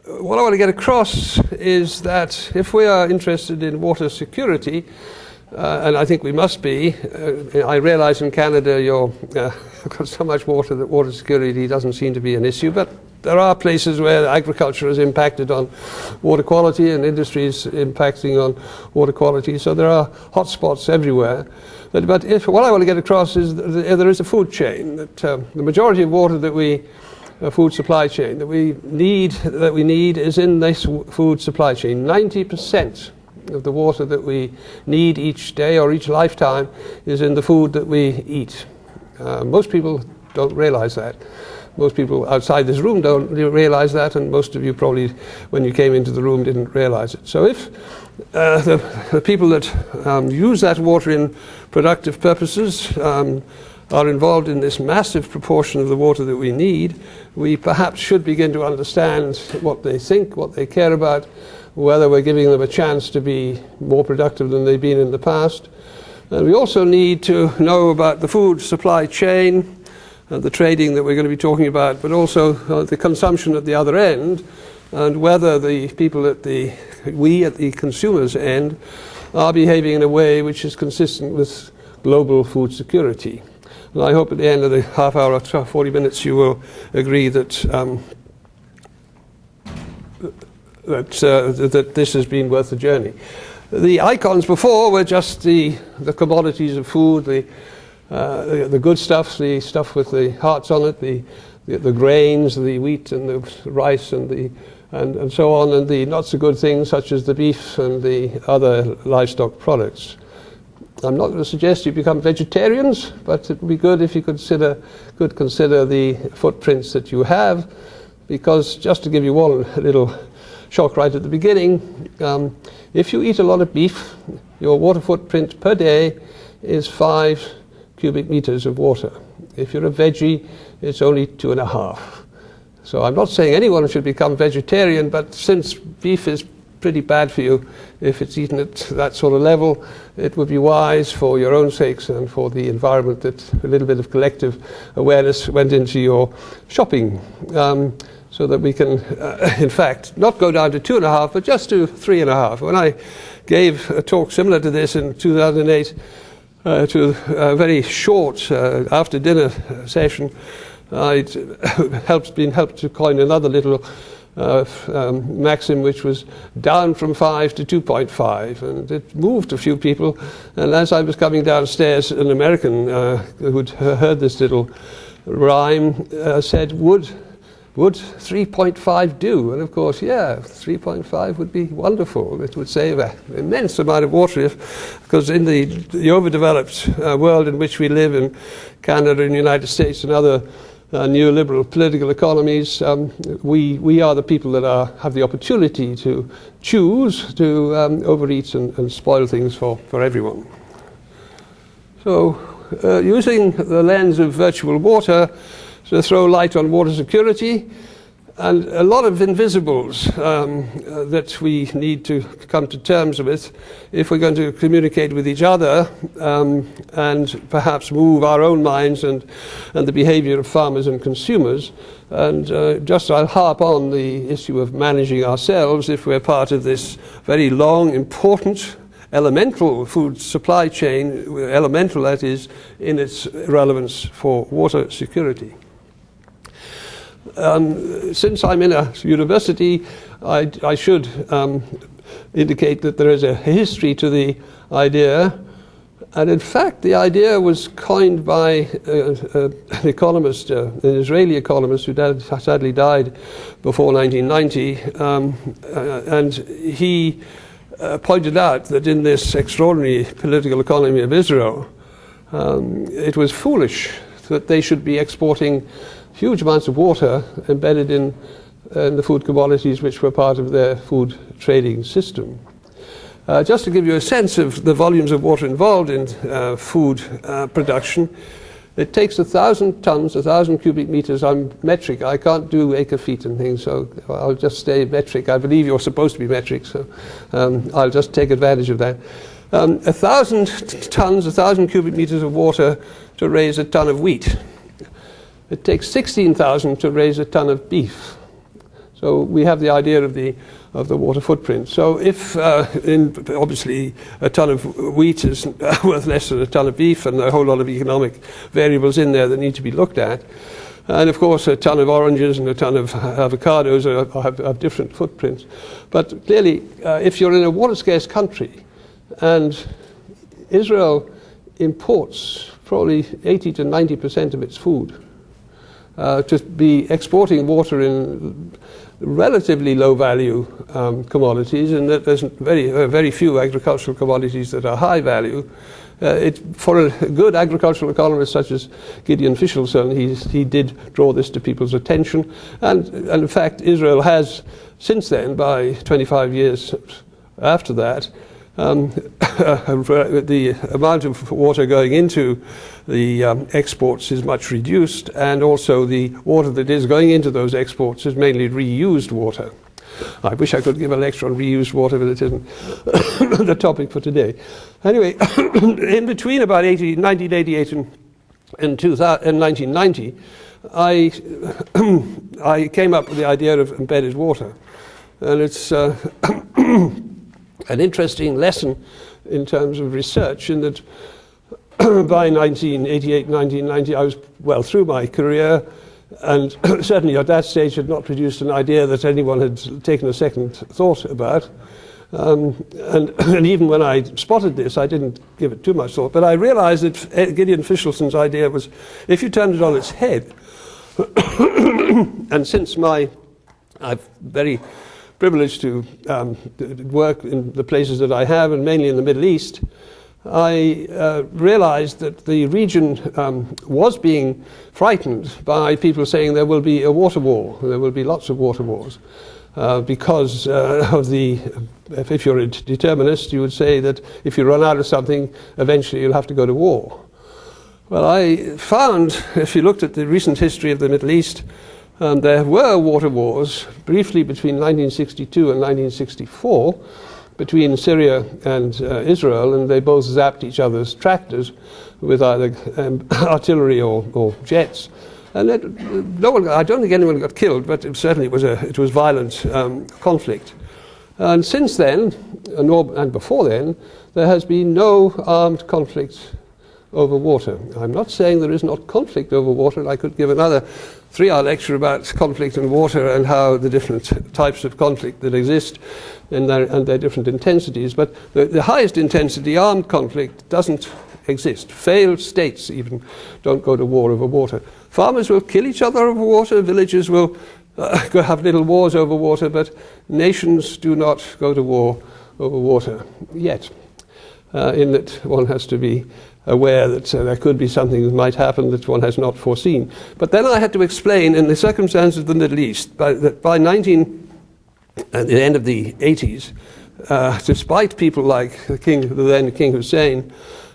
what I want to get across is that if we are interested in water security, and I think we must be, I realize in Canada you've got so much water that water security doesn't seem to be an issue, but there are places where agriculture has impacted on water quality and industries impacting on water quality, so there are hotspots everywhere. But what I want to get across is that there is a food chain, that the majority of water that food supply chain that we need is in this food supply chain. 90% of the water that we need each day or each lifetime is in the food that we eat. Most people don't realize that. Most people outside this room don't realize that, and most of you probably, when you came into the room, didn't realize it. So if the people that use that water in productive purposes are involved in this massive proportion of the water that we need, we perhaps should begin to understand what they think, what they care about, whether we're giving them a chance to be more productive than they've been in the past. And we also need to know about the food supply chain, the trading that we're going to be talking about, but also the consumption at the other end, and whether the people we at the consumer's end are behaving in a way which is consistent with global food security. And I hope at the end of the half hour or 40 minutes you will agree that that this has been worth the journey. The icons before were just the commodities of food, the good stuff, the stuff with the hearts on it, the grains, the wheat and the rice and so on, and the not so good things such as the beef and the other livestock products. I'm not going to suggest you become vegetarians, but it would be good if you could consider the footprints that you have, because just to give you one little shock right at the beginning, if you eat a lot of beef, your water footprint per day is 5 cubic meters of water. If you're a veggie, it's only 2.5. So I'm not saying anyone should become vegetarian, but since beef is pretty bad for you, if it's eaten at that sort of level, it would be wise for your own sakes and for the environment that a little bit of collective awareness went into your shopping, so that we can, in fact, not go down to 2.5, but just to 3.5. When I gave a talk similar to this in 2008, to a very short after-dinner session, I'd been helped to coin another little maxim, which was down from 5 to 2.5, and it moved a few people. And as I was coming downstairs, an American who'd heard this little rhyme said, would 3.5 do? And of course, yeah, 3.5 would be wonderful. It would save an immense amount of water, because in the overdeveloped world in which we live, in Canada and the United States and other neoliberal political economies, we are the people that have the opportunity to choose to overeat and spoil things for everyone. So using the lens of virtual water to throw light on water security, and a lot of invisibles that we need to come to terms with if we're going to communicate with each other, and perhaps move our own minds and the behavior of farmers and consumers. And just I'll harp on the issue of managing ourselves if we're part of this very long, important, elemental food supply chain, elemental that is, in its relevance for water security. Since I'm in a university, I should indicate that there is a history to the idea, and in fact the idea was coined by an economist, an Israeli economist who sadly died before 1990, and he pointed out that in this extraordinary political economy of Israel, it was foolish that they should be exporting huge amounts of water embedded in the food commodities which were part of their food trading system. Just to give you a sense of the volumes of water involved in food production, it takes 1,000 tons, 1,000 cubic meters. I'm metric, I can't do acre feet and things, so I'll just stay metric. I believe you're supposed to be metric, so I'll just take advantage of that. 1,000 tons, 1,000 cubic meters of water to raise a ton of wheat. It takes 16,000 to raise a ton of beef. So we have the idea of the water footprint. So if obviously a ton of wheat is worth less than a ton of beef, and a whole lot of economic variables in there that need to be looked at. And of course, a ton of oranges and a ton of avocados have different footprints. But clearly, if you're in a water-scarce country, and Israel imports probably 80 to 90% of its food, to be exporting water in relatively low-value commodities, and that there's very few agricultural commodities that are high value. For a good agricultural economist such as Gideon Fischelson, he did draw this to people's attention. And in fact, Israel has, since then, by 25 years after that, the amount of water going into the exports is much reduced, and also the water that is going into those exports is mainly reused water. I wish I could give a lecture on reused water, but it isn't the topic for today. Anyway, in between about 1988 and 1990, I came up with the idea of embedded water. And it's an interesting lesson in terms of research, in that by 1988, 1990, I was well through my career, and certainly at that stage had not produced an idea that anyone had taken a second thought about. And even when I spotted this, I didn't give it too much thought. But I realized that Gideon Fischelson's idea was, if you turned it on its head, and since I'm very privileged to work in the places that I have, and mainly in the Middle East, I realized that the region was being frightened by people saying there will be a water war, there will be lots of water wars, because of if you're a determinist, you would say that if you run out of something, eventually you'll have to go to war. Well, I found, if you looked at the recent history of the Middle East, there were water wars briefly between 1962 and 1964, between Syria and Israel, and they both zapped each other's tractors with either artillery or jets. And I don't think anyone got killed, but it certainly it was violent conflict. And since then, and before then, there has been no armed conflict over water. I'm not saying there is not conflict over water, and I could give another 3-hour lecture about conflict and water and how the different types of conflict that exist and their different intensities. But the highest intensity armed conflict doesn't exist. Failed states even don't go to war over water. Farmers will kill each other over water, villages will have little wars over water, but nations do not go to war over water yet, in that one has to be aware that there could be something that might happen that one has not foreseen. But then I had to explain, in the circumstances of the Middle East, at the end of the 80s, despite people like the then King Hussein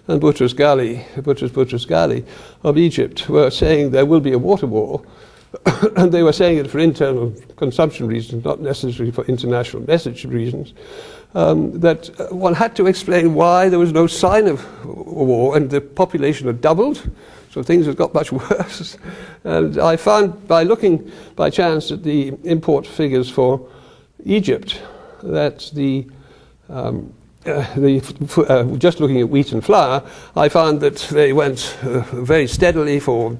and Boutros Ghali of Egypt were saying there will be a water war, and they were saying it for internal consumption reasons, not necessarily for international message reasons, that one had to explain why there was no sign of a war, and the population had doubled, so things had got much worse. And I found, by looking by chance at the import figures for Egypt, that just looking at wheat and flour, I found that they went very steadily for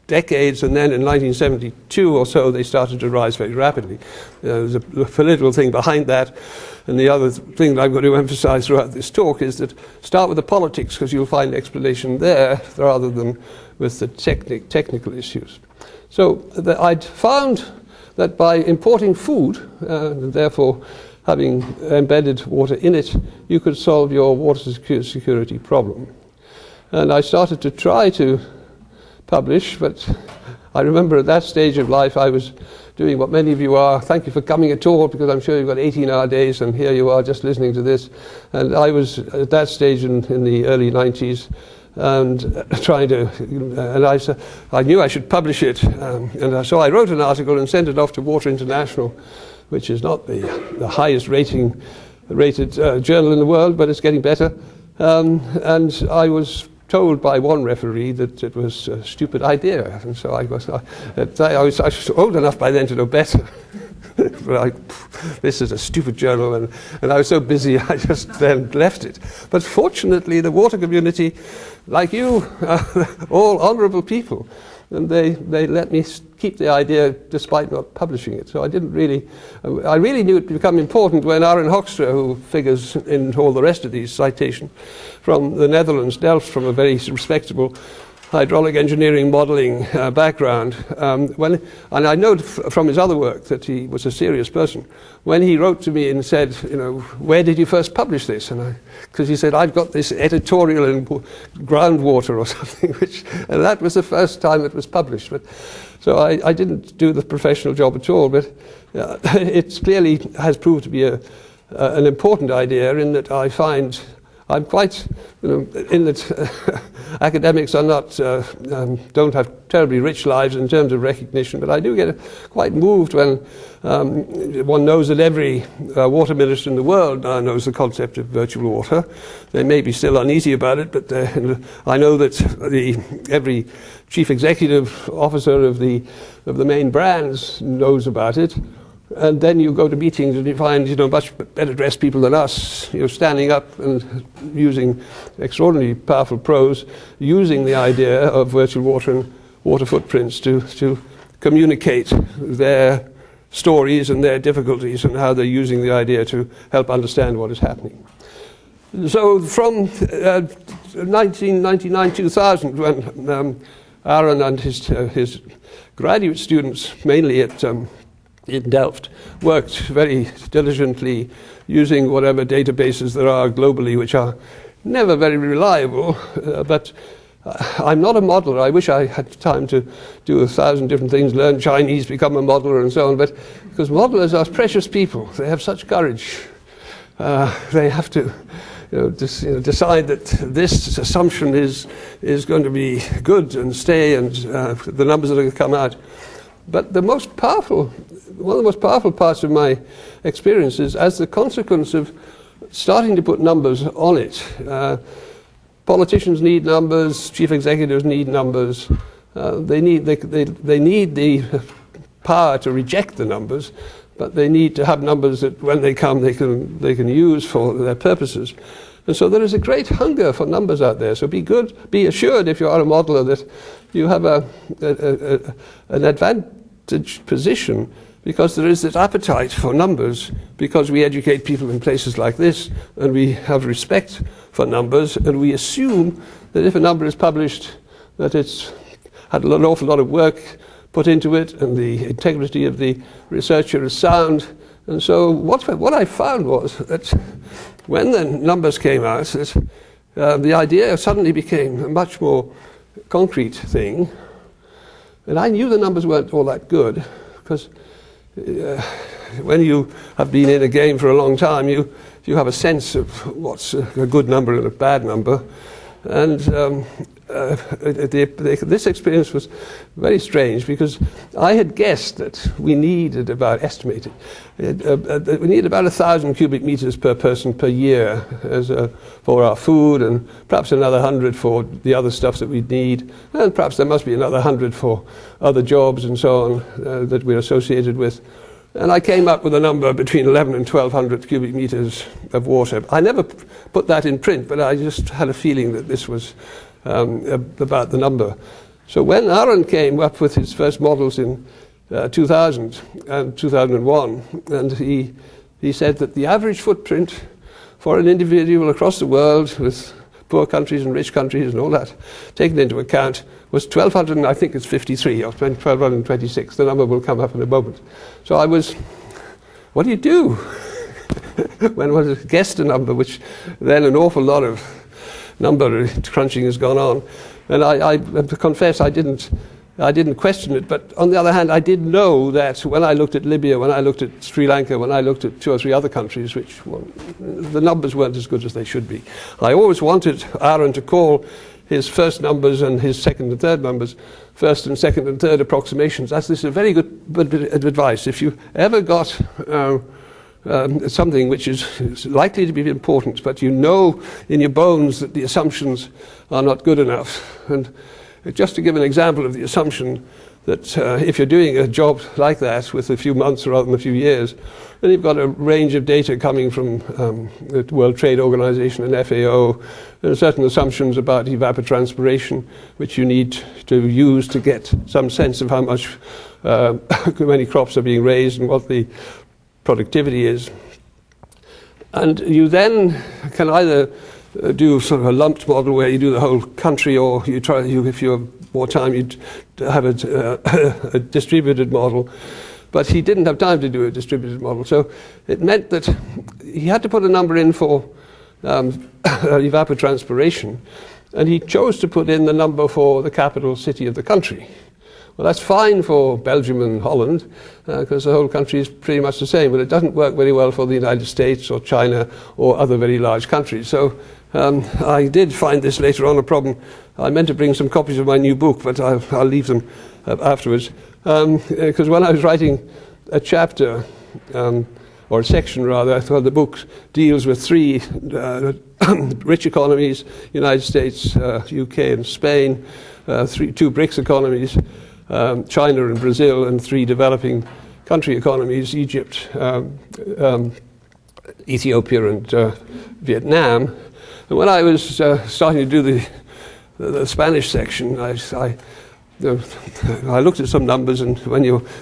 decades, and then in 1972 or so they started to rise very rapidly. There's a political thing behind that, and the other thing that I'm going to emphasize throughout this talk is that start with the politics, because you'll find explanation there rather than with the technical issues. So I'd found that by importing food, and therefore having embedded water in it, you could solve your water security problem. And I started to try to publish, but I remember at that stage of life I was doing what many of you are. Thank you for coming at all, because I'm sure you've got 18-hour days, and here you are just listening to this. And I was at that stage in the early 90s, and trying to, and I knew I should publish it, and so I wrote an article and sent it off to Water International, which is not the highest rated journal in the world, but it's getting better. And I was told by one referee that it was a stupid idea, and so I was old enough by then to know better. This is a stupid journal, and I was so busy I just then left it. But fortunately, the water community, like you, are all honourable people, and they let me keep the idea despite not publishing it. So I really knew it would become important when Arjen Hoekstra, who figures in all the rest of these citations, from the Netherlands, Delft, from a very respectable hydraulic engineering modeling background, and I know from his other work that he was a serious person. When he wrote to me and said, where did you first publish this? And because he said, I've got this editorial in groundwater or something, and that was the first time it was published. So I didn't do the professional job at all, but it clearly has proved to be an important idea in that I find I'm quite, in that academics are not, don't have terribly rich lives in terms of recognition, but I do get quite moved when one knows that every water minister in the world now knows the concept of virtual water. They may be still uneasy about it, but I know that every chief executive officer of the main brands knows about it. And then you go to meetings and you find, much better dressed people than us, standing up and using extraordinarily powerful prose, using the idea of virtual water and water footprints to communicate their stories and their difficulties and how they're using the idea to help understand what is happening. So from 1999-2000, when Aaron and his graduate students, mainly at in Delft, worked very diligently using whatever databases there are globally, which are never very reliable, but I'm not a modeler. I wish I had time to do 1,000 different things, learn Chinese, become a modeler and so on, but because modelers are precious people. They have such courage. They have to decide that this assumption is going to be good and stay, and the numbers are going to come out. But one of the most powerful parts of my experience is as the consequence of starting to put numbers on it. Politicians need numbers, chief executives need numbers. They need the power to reject the numbers, but they need to have numbers that when they come they can use for their purposes. And so there is a great hunger for numbers out there. So be assured if you are a modeler that you have an advantage position, because there is this appetite for numbers, because we educate people in places like this, and we have respect for numbers, and we assume that if a number is published, that it's had an awful lot of work put into it, and the integrity of the researcher is sound. And so what I found was that when the numbers came out, the idea suddenly became a much more concrete thing. And I knew the numbers weren't all that good, because when you have been in a game for a long time, you have a sense of what's a good number and a bad number. And this experience was very strange, because I had guessed that we needed estimated, we need about 1,000 cubic meters per person per year for our food, and perhaps another 100 for the other stuff that we need, and perhaps there must be another 100 for other jobs and so on that we're associated with. And I came up with a number between 1,100 and 1,200 cubic meters of water. I never put that in print, but I just had a feeling that this was about the number. So when Aaron came up with his first models in 2000 and 2001, and he said that the average footprint for an individual across the world, with poor countries and rich countries and all that taken into account, was 1,200, and I think it's 53 or 1,226. The number will come up in a moment. So I was, what do you do when one guessed a number, which then an awful lot of number crunching has gone on? And I have to confess I didn't question it, but on the other hand I did know that when I looked at Libya, when I looked at Sri Lanka, when I looked at 2 or 3 other countries, which the numbers weren't as good as they should be. I always wanted Aaron to call his first numbers and his second and third numbers first and second and third approximations. This is a very good bit of advice. If you ever got something which is likely to be important, but you know in your bones that the assumptions are not good enough. And just to give an example of the assumption, that if you're doing a job like that with a few months rather than a few years, then you've got a range of data coming from the World Trade Organization and FAO. There are certain assumptions about evapotranspiration, which you need to use to get some sense of how many crops are being raised and what the productivity is. And you then can either do sort of a lumped model where you do the whole country, or if you're wartime, you'd have a distributed model. But he didn't have time to do a distributed model, so it meant that he had to put a number in for evapotranspiration, and he chose to put in the number for the capital city of the country. Well, that's fine for Belgium and Holland, because the whole country is pretty much the same, but it doesn't work very well for the United States or China or other very large countries. So I did find this later on a problem. I meant to bring some copies of my new book, but I'll leave them afterwards. Because when I was writing a chapter, or a section rather, I thought the book deals with three rich economies, United States, UK and Spain, two BRICS economies, China and Brazil, and three developing country economies, Egypt, Ethiopia and Vietnam. And when I was starting to do the Spanish section, I looked at some numbers, and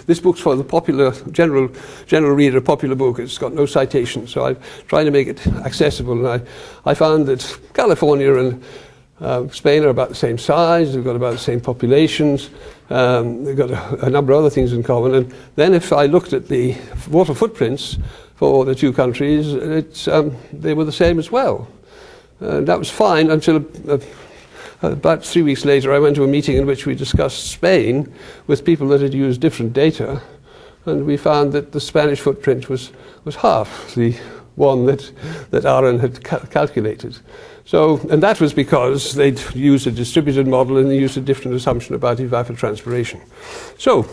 this book's for the popular general reader, popular book. It's got no citations, so I'm trying to make it accessible. And I found that California and Spain are about the same size. They've got about the same populations. They've got a number of other things in common. And then if I looked at the water footprints for the two countries, they were the same as well. That was fine until about 3 weeks later, I went to a meeting in which we discussed Spain with people that had used different data, and we found that the Spanish footprint was half the one that Allan had calculated. So, and that was because they'd used a distributed model and they used a different assumption about evapotranspiration. So,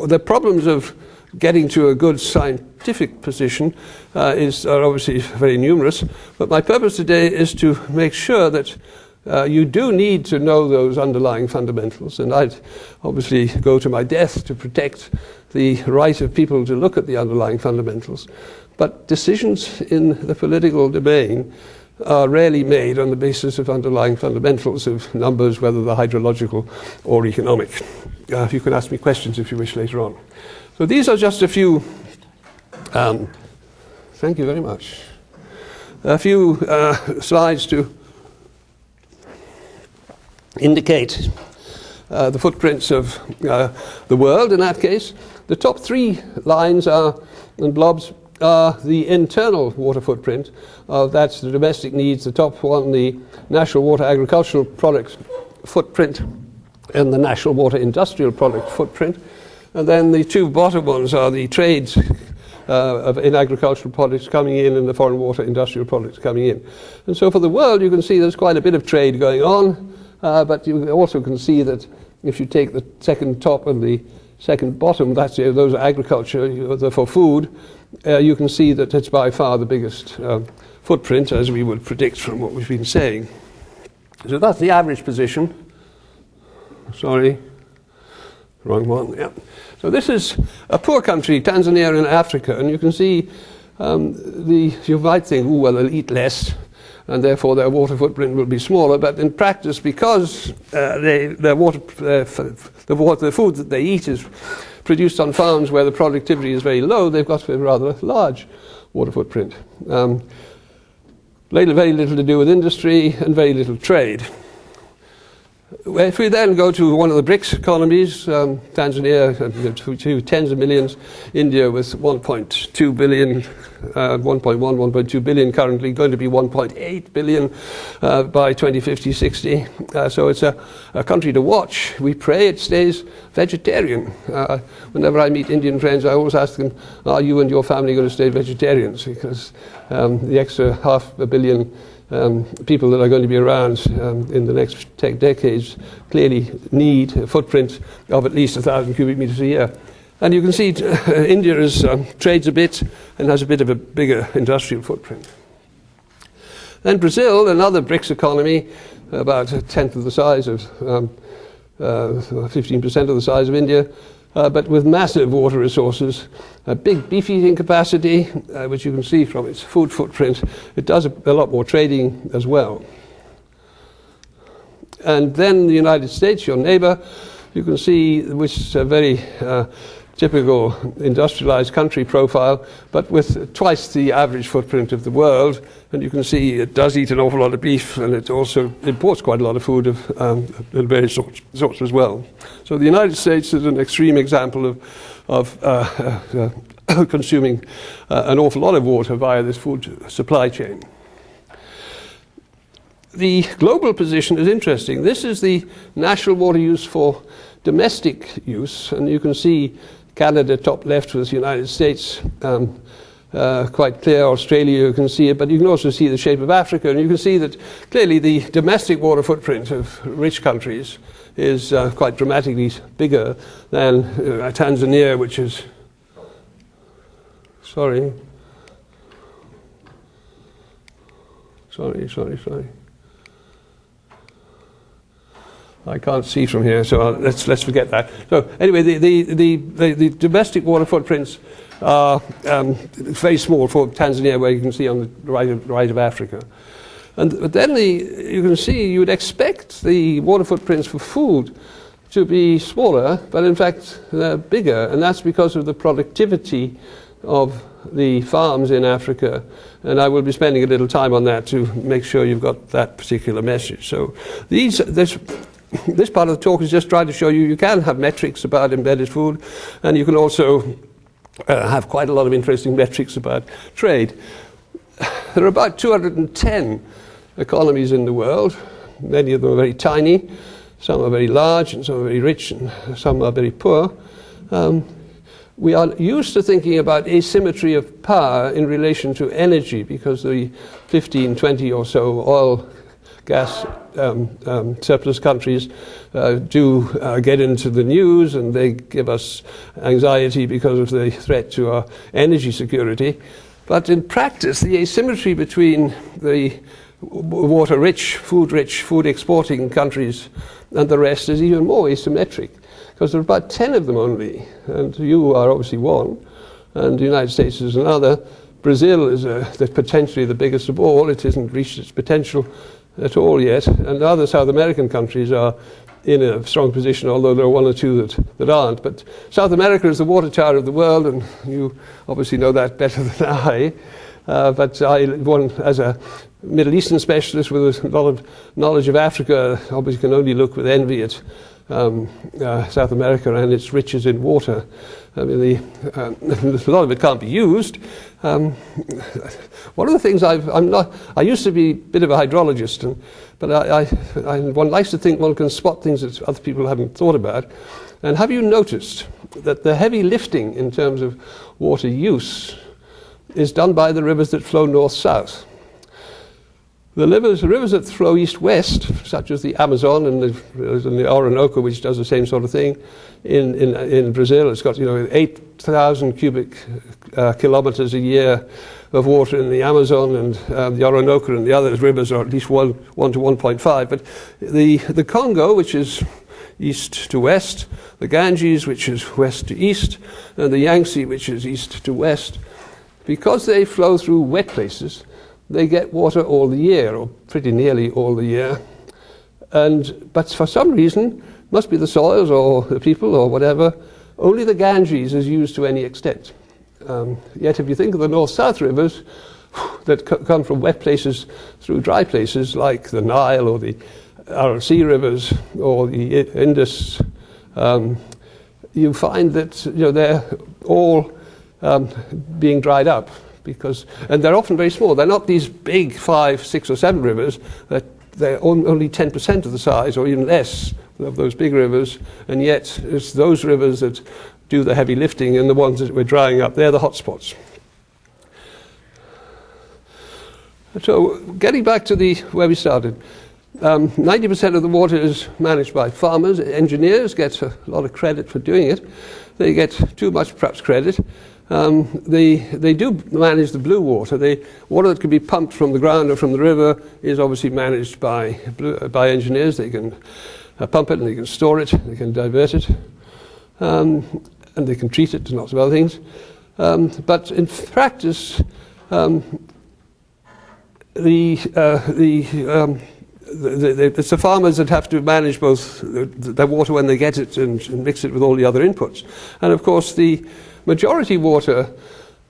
the problems of getting to a good scientific position are obviously very numerous, but my purpose today is to make sure that you do need to know those underlying fundamentals, and I'd obviously go to my death to protect the right of people to look at the underlying fundamentals. But decisions in the political domain are rarely made on the basis of underlying fundamentals of numbers, whether they're hydrological or economic. You can ask me questions if you wish later on. So these are just a few, thank you very much, a few slides to indicate the footprints of the world in that case. The top three lines and blobs are the internal water footprint. That's the domestic needs. The top one, the national water agricultural product footprint, and the national water industrial product footprint. And then the two bottom ones are the trades in agricultural products coming in and the foreign water industrial products coming in. And so for the world, you can see there's quite a bit of trade going on. But you also can see that if you take the second top and the second bottom, those are agriculture for food, you can see that it's by far the biggest footprint, as we would predict from what we've been saying. So that's the average position. Sorry, wrong one. Yeah. So this is a poor country, Tanzania in Africa, and you can see you might think, well, they'll eat less, and therefore their water footprint will be smaller. But in practice, because the food that they eat is produced on farms where the productivity is very low, they've got a rather large water footprint. Very little to do with industry and very little trade. If we then go to one of the BRICS economies, Tanzania, two tens of millions, India with 1.2 billion, 1.2 billion currently, going to be 1.8 billion by 2050-60. So it's a country to watch. We pray it stays vegetarian. Whenever I meet Indian friends, I always ask them, are you and your family going to stay vegetarians? Because the extra 500 million people that are going to be around in the next decades clearly need a footprint of at least 1,000 cubic meters a year. And you can see India trades a bit and has a bit of a bigger industrial footprint. Then Brazil, another BRICS economy, about a tenth of the size of 15% of the size of India, but with massive water resources, a big beef eating capacity, which you can see from its food footprint. It does a lot more trading as well. And then the United States, your neighbor, you can see, which is a very typical industrialized country profile, but with twice the average footprint of the world. And you can see it does eat an awful lot of beef, and it also imports quite a lot of food of various sorts as well. So the United States is an extreme example of consuming an awful lot of water via this food supply chain. The global position is interesting. This is the national water use for domestic use, and you can see Canada top left with the United States quite clear. Australia, you can see it, but you can also see the shape of Africa, and you can see that clearly the domestic water footprint of rich countries is quite dramatically bigger than Tanzania, which is, sorry. I can't see from here, so let's forget that. So anyway, the domestic water footprints are very small for Tanzania, where you can see on the right of Africa. But then you can see you would expect the water footprints for food to be smaller, but in fact they're bigger, and that's because of the productivity of the farms in Africa. And I will be spending a little time on that to make sure you've got that particular message. So this part of the talk is just trying to show you can have metrics about embedded food, and you can also have quite a lot of interesting metrics about trade. There are about 210 economies in the world. Many of them are very tiny, some are very large, and some are very rich, and some are very poor. We are used to thinking about asymmetry of power in relation to energy, because the 15, 20 or so oil, gas surplus countries do get into the news, and they give us anxiety because of the threat to our energy security. But in practice, the asymmetry between the water-rich, food-exporting countries and the rest is even more asymmetric, because there are about 10 of them only, and you are obviously one, and the United States is another. Brazil is potentially the biggest of all. It hasn't reached its potential at all yet, and other South American countries are in a strong position, although there are one or two that aren't. But South America is the water tower of the world, and you obviously know that better than I. But as a Middle Eastern specialist with a lot of knowledge of Africa, obviously can only look with envy at South America and its riches in water. I mean, a lot of it can't be used. One of the things I used to be a bit of a hydrologist, but one likes to think one can spot things that other people haven't thought about. And have you noticed that the heavy lifting in terms of water use is done by the rivers that flow north-south? The rivers that flow east-west, such as the Amazon and the Orinoco, which does the same sort of thing. In Brazil, it's got 8,000 cubic kilometers a year of water in the Amazon, and the Orinoco and the other rivers are at least 1 to 1.5. But the Congo, which is east to west, the Ganges, which is west to east, and the Yangtze, which is east to west, because they flow through wet places, they get water all the year, or pretty nearly all the year. But for some reason, must be the soils or the people or whatever, only the Ganges is used to any extent. Yet if you think of the north-south rivers that come from wet places through dry places, like the Nile or the Aral Sea rivers or the Indus, you find that they're all being dried up. And they're often very small. They're not these big 5, 6 or 7 rivers. They're only 10% of the size, or even less, of those big rivers. And yet it's those rivers that do the heavy lifting, and the ones that we're drying up, they're the hotspots. So getting back to where we started, 90% of the water is managed by farmers. Engineers get a lot of credit for doing it. They get too much, perhaps, credit. They do manage the blue water. The water that can be pumped from the ground or from the river is obviously managed by engineers. They can pump it, and they can store it, they can divert it, and they can treat it and lots of other things. But in practice, it's the farmers that have to manage both the water when they get it and mix it with all the other inputs. And of course, the majority water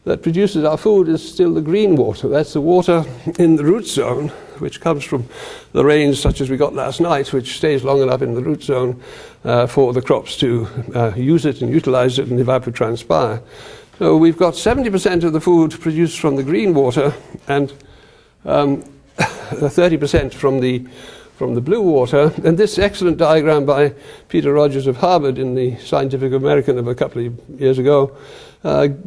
that produces our food is still the green water. That's the water in the root zone, which comes from the rains such as we got last night, which stays long enough in the root zone for the crops to use it and utilize it and evapotranspire. So we've got 70% of the food produced from the green water and 30% from the blue water. And this excellent diagram by Peter Rogers of Harvard in the Scientific American of a couple of years ago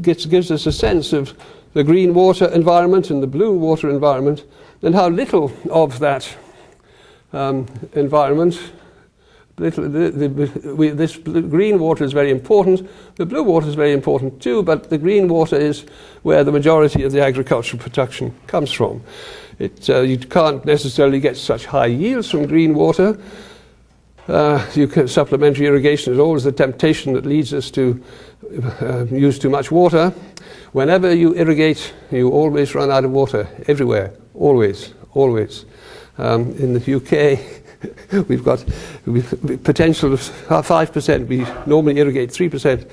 gives us a sense of the green water environment and the blue water environment, and how little of that environment, this green water is very important. The blue water is very important too, but the green water is where the majority of the agricultural production comes from. You can't necessarily get such high yields from green water. Supplementary irrigation is always the temptation that leads us to use too much water. Whenever you irrigate, you always run out of water, everywhere, always. In the UK, we've got potential of 5%. We normally irrigate 3%.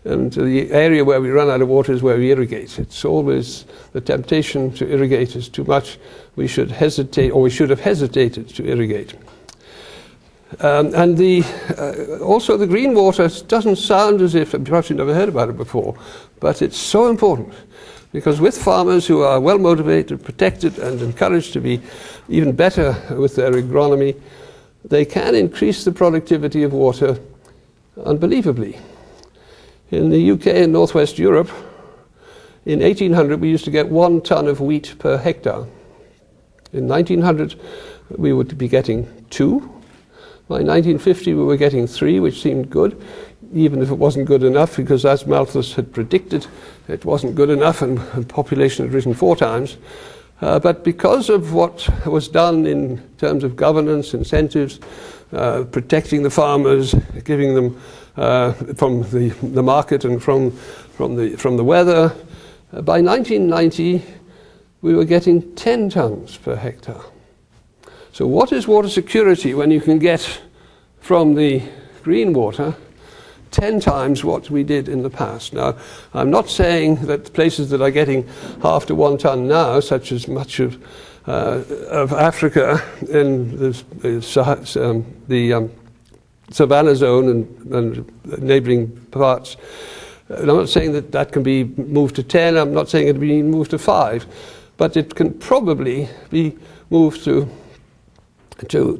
And the area where we run out of water is where we irrigate. It's always the temptation to irrigate is too much. We should hesitate, or we should have hesitated to irrigate. Also the green water doesn't sound as if, perhaps you've never heard about it before, but it's so important, because with farmers who are well motivated, protected and encouraged to be even better with their agronomy, they can increase the productivity of water unbelievably. In the UK and Northwest Europe, in 1800 we used to get 1 ton of wheat per hectare. In 1900 we would be getting 2. By 1950 we were getting 3, which seemed good, even if it wasn't good enough, because as Malthus had predicted, it wasn't good enough and population had risen 4 times. But because of what was done in terms of governance, incentives, protecting the farmers, giving them from the market and from the weather, by 1990 we were getting 10 tons per hectare. So what is water security when you can get from the green water 10 times what we did in the past? Now, I'm not saying that places that are getting half to 1 ton now, such as much of Africa in the savannah zone and neighboring parts, I'm not saying that that can be moved to 10, I'm not saying it can be moved to 5, but it can probably be moved to 2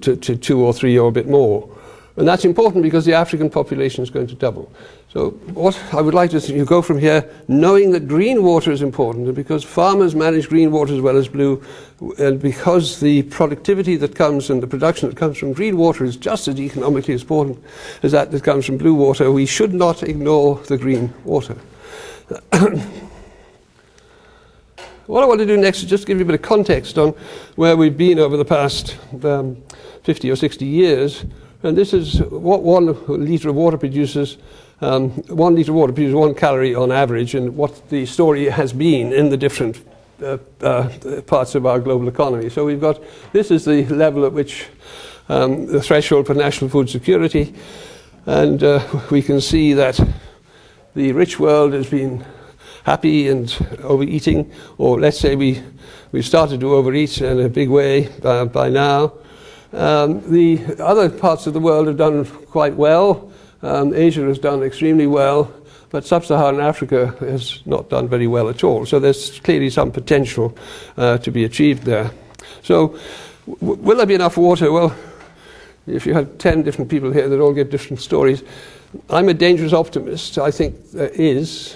or 3 or a bit more. And that's important because the African population is going to double. So what I would like to see, you go from here knowing that green water is important, and because farmers manage green water as well as blue, and because the productivity that comes and the production that comes from green water is just as economically important as that comes from blue water, we should not ignore the green water. What I want to do next is just give you a bit of context on where we've been over the past 50 or 60 years. And this is what 1 litre of water produces. 1 litre of water produces 1 calorie on average, and what the story has been in the different parts of our global economy. So we've got, this is the level at which the threshold for national food security, and we can see that the rich world has been happy and overeating, or let's say we've started to overeat in a big way by now. The other parts of the world have done quite well. Asia has done extremely well, but sub-Saharan Africa has not done very well at all. So there's clearly some potential to be achieved there. So will there be enough water? Well, if you had 10 different people here that all give different stories, I'm a dangerous optimist. I think there is.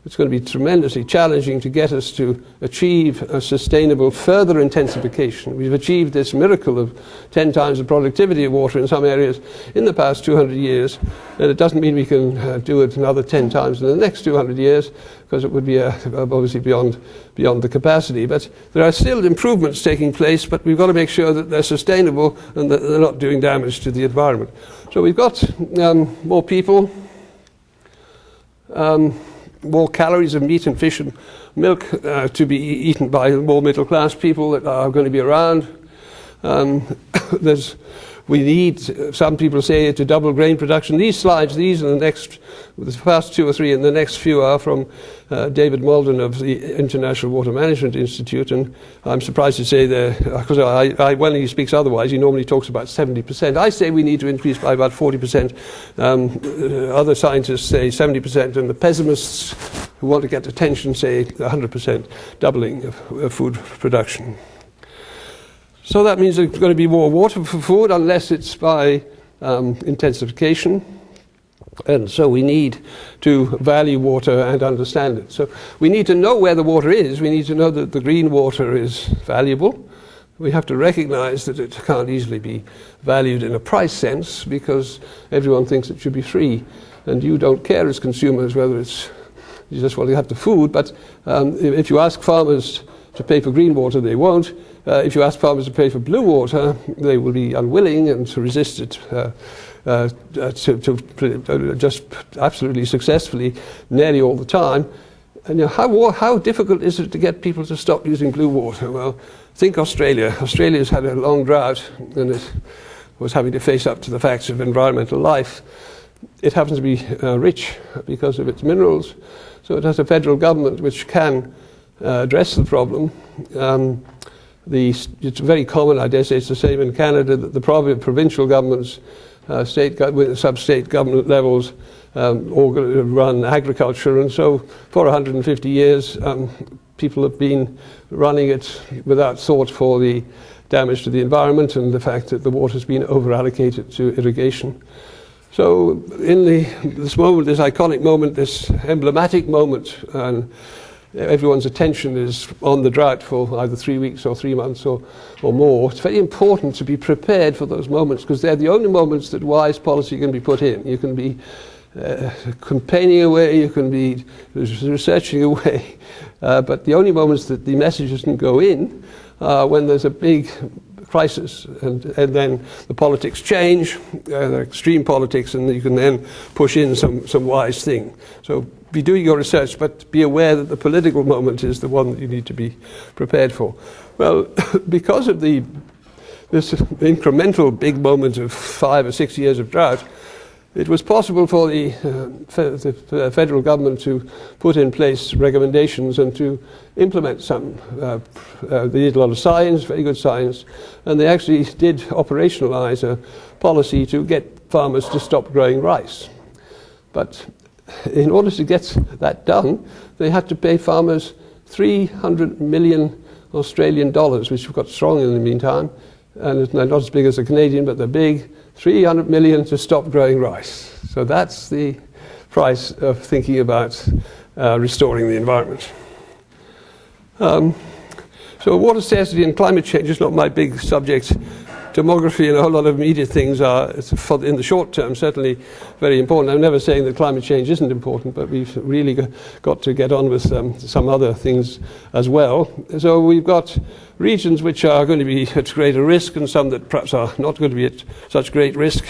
it's going to be tremendously challenging to get us to achieve a sustainable further intensification. We've achieved this miracle of 10 times the productivity of water in some areas in the past 200 years, and it doesn't mean we can do it another 10 times in the next 200 years, because it would be obviously beyond the capacity. But there are still improvements taking place, but we've got to make sure that they're sustainable and that they're not doing damage to the environment. So we've got more people, more calories of meat and fish and milk to be eaten by more middle class people that are going to be around. We need, some people say, to double grain production. These slides, these are the first 2 or 3 and the next few are from David Malden of the International Water Management Institute, and I'm surprised to say that, because when he speaks otherwise, he normally talks about 70%. I say we need to increase by about 40%. Other scientists say 70%, and the pessimists who want to get attention say 100% doubling of food production. So that means there's going to be more water for food unless it's by intensification. And so we need to value water and understand it. So we need to know where the water is. We need to know that the green water is valuable. We have to recognize that it can't easily be valued in a price sense because everyone thinks it should be free. And you don't care as consumers whether it's, you just want to have the food. But if you ask farmers to pay for green water, they won't. If you ask farmers to pay for blue water, they will be unwilling and to resist it just absolutely successfully nearly all the time. And how difficult is it to get people to stop using blue water? Well, think Australia. Australia's had a long drought and it was having to face up to the facts of environmental life. It happens to be rich because of its minerals, so it has a federal government which can address the problem. It's very common, I dare say it's the same in Canada, that the provincial governments, sub-state government levels all run agriculture, and so for 150 years people have been running it without thought for the damage to the environment and the fact that the water has been over-allocated to irrigation. So in this moment, this iconic moment, this emblematic moment, and everyone's attention is on the drought for either 3 weeks or 3 months or more. It's very important to be prepared for those moments because they're the only moments that wise policy can be put in. You can be campaigning away, you can be researching away, but the only moments that the messages can go in are when there's a big crisis and then the politics change, extreme politics, and you can then push in some wise thing. So be doing your research, but be aware that the political moment is the one that you need to be prepared for. Well, because of this incremental big moment of 5 or 6 years of drought, it was possible for the federal government to put in place recommendations and to implement some. They did a lot of science, very good science, and they actually did operationalize a policy to get farmers to stop growing rice. But in order to get that done, they had to pay farmers 300 million Australian dollars, which have got strong in the meantime, and they're not as big as the Canadian, but they're big. 300 million to stop growing rice. So that's the price of thinking about restoring the environment. So water scarcity and climate change is not my big subject. Demography and a whole lot of immediate things are, in the short term, certainly very important. I'm never saying that climate change isn't important, but we've really got to get on with some other things as well. So we've got regions which are going to be at greater risk and some that perhaps are not going to be at such great risk.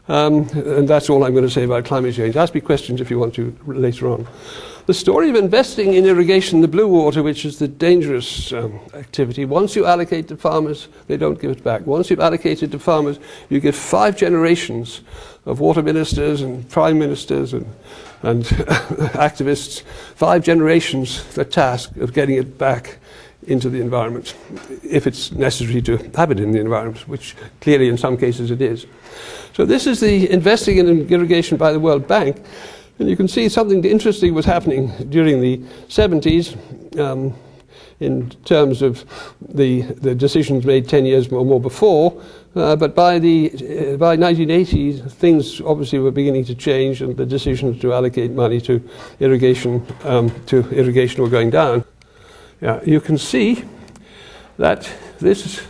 And that's all I'm going to say about climate change. Ask me questions if you want to later on. The story of investing in irrigation, the blue water, which is the dangerous activity, once you allocate to farmers, they don't give it back. Once you've allocated to farmers, you get 5 generations of water ministers and prime ministers and activists, 5 generations the task of getting it back into the environment, if it's necessary to have it in the environment, which clearly in some cases it is. So this is the investing in irrigation by the World Bank. And you can see something interesting was happening during the 70s. in terms of the decisions made 10 years or more before. But by 1980, things obviously were beginning to change, and the decisions to allocate money to irrigation were going down. Yeah, you can see that this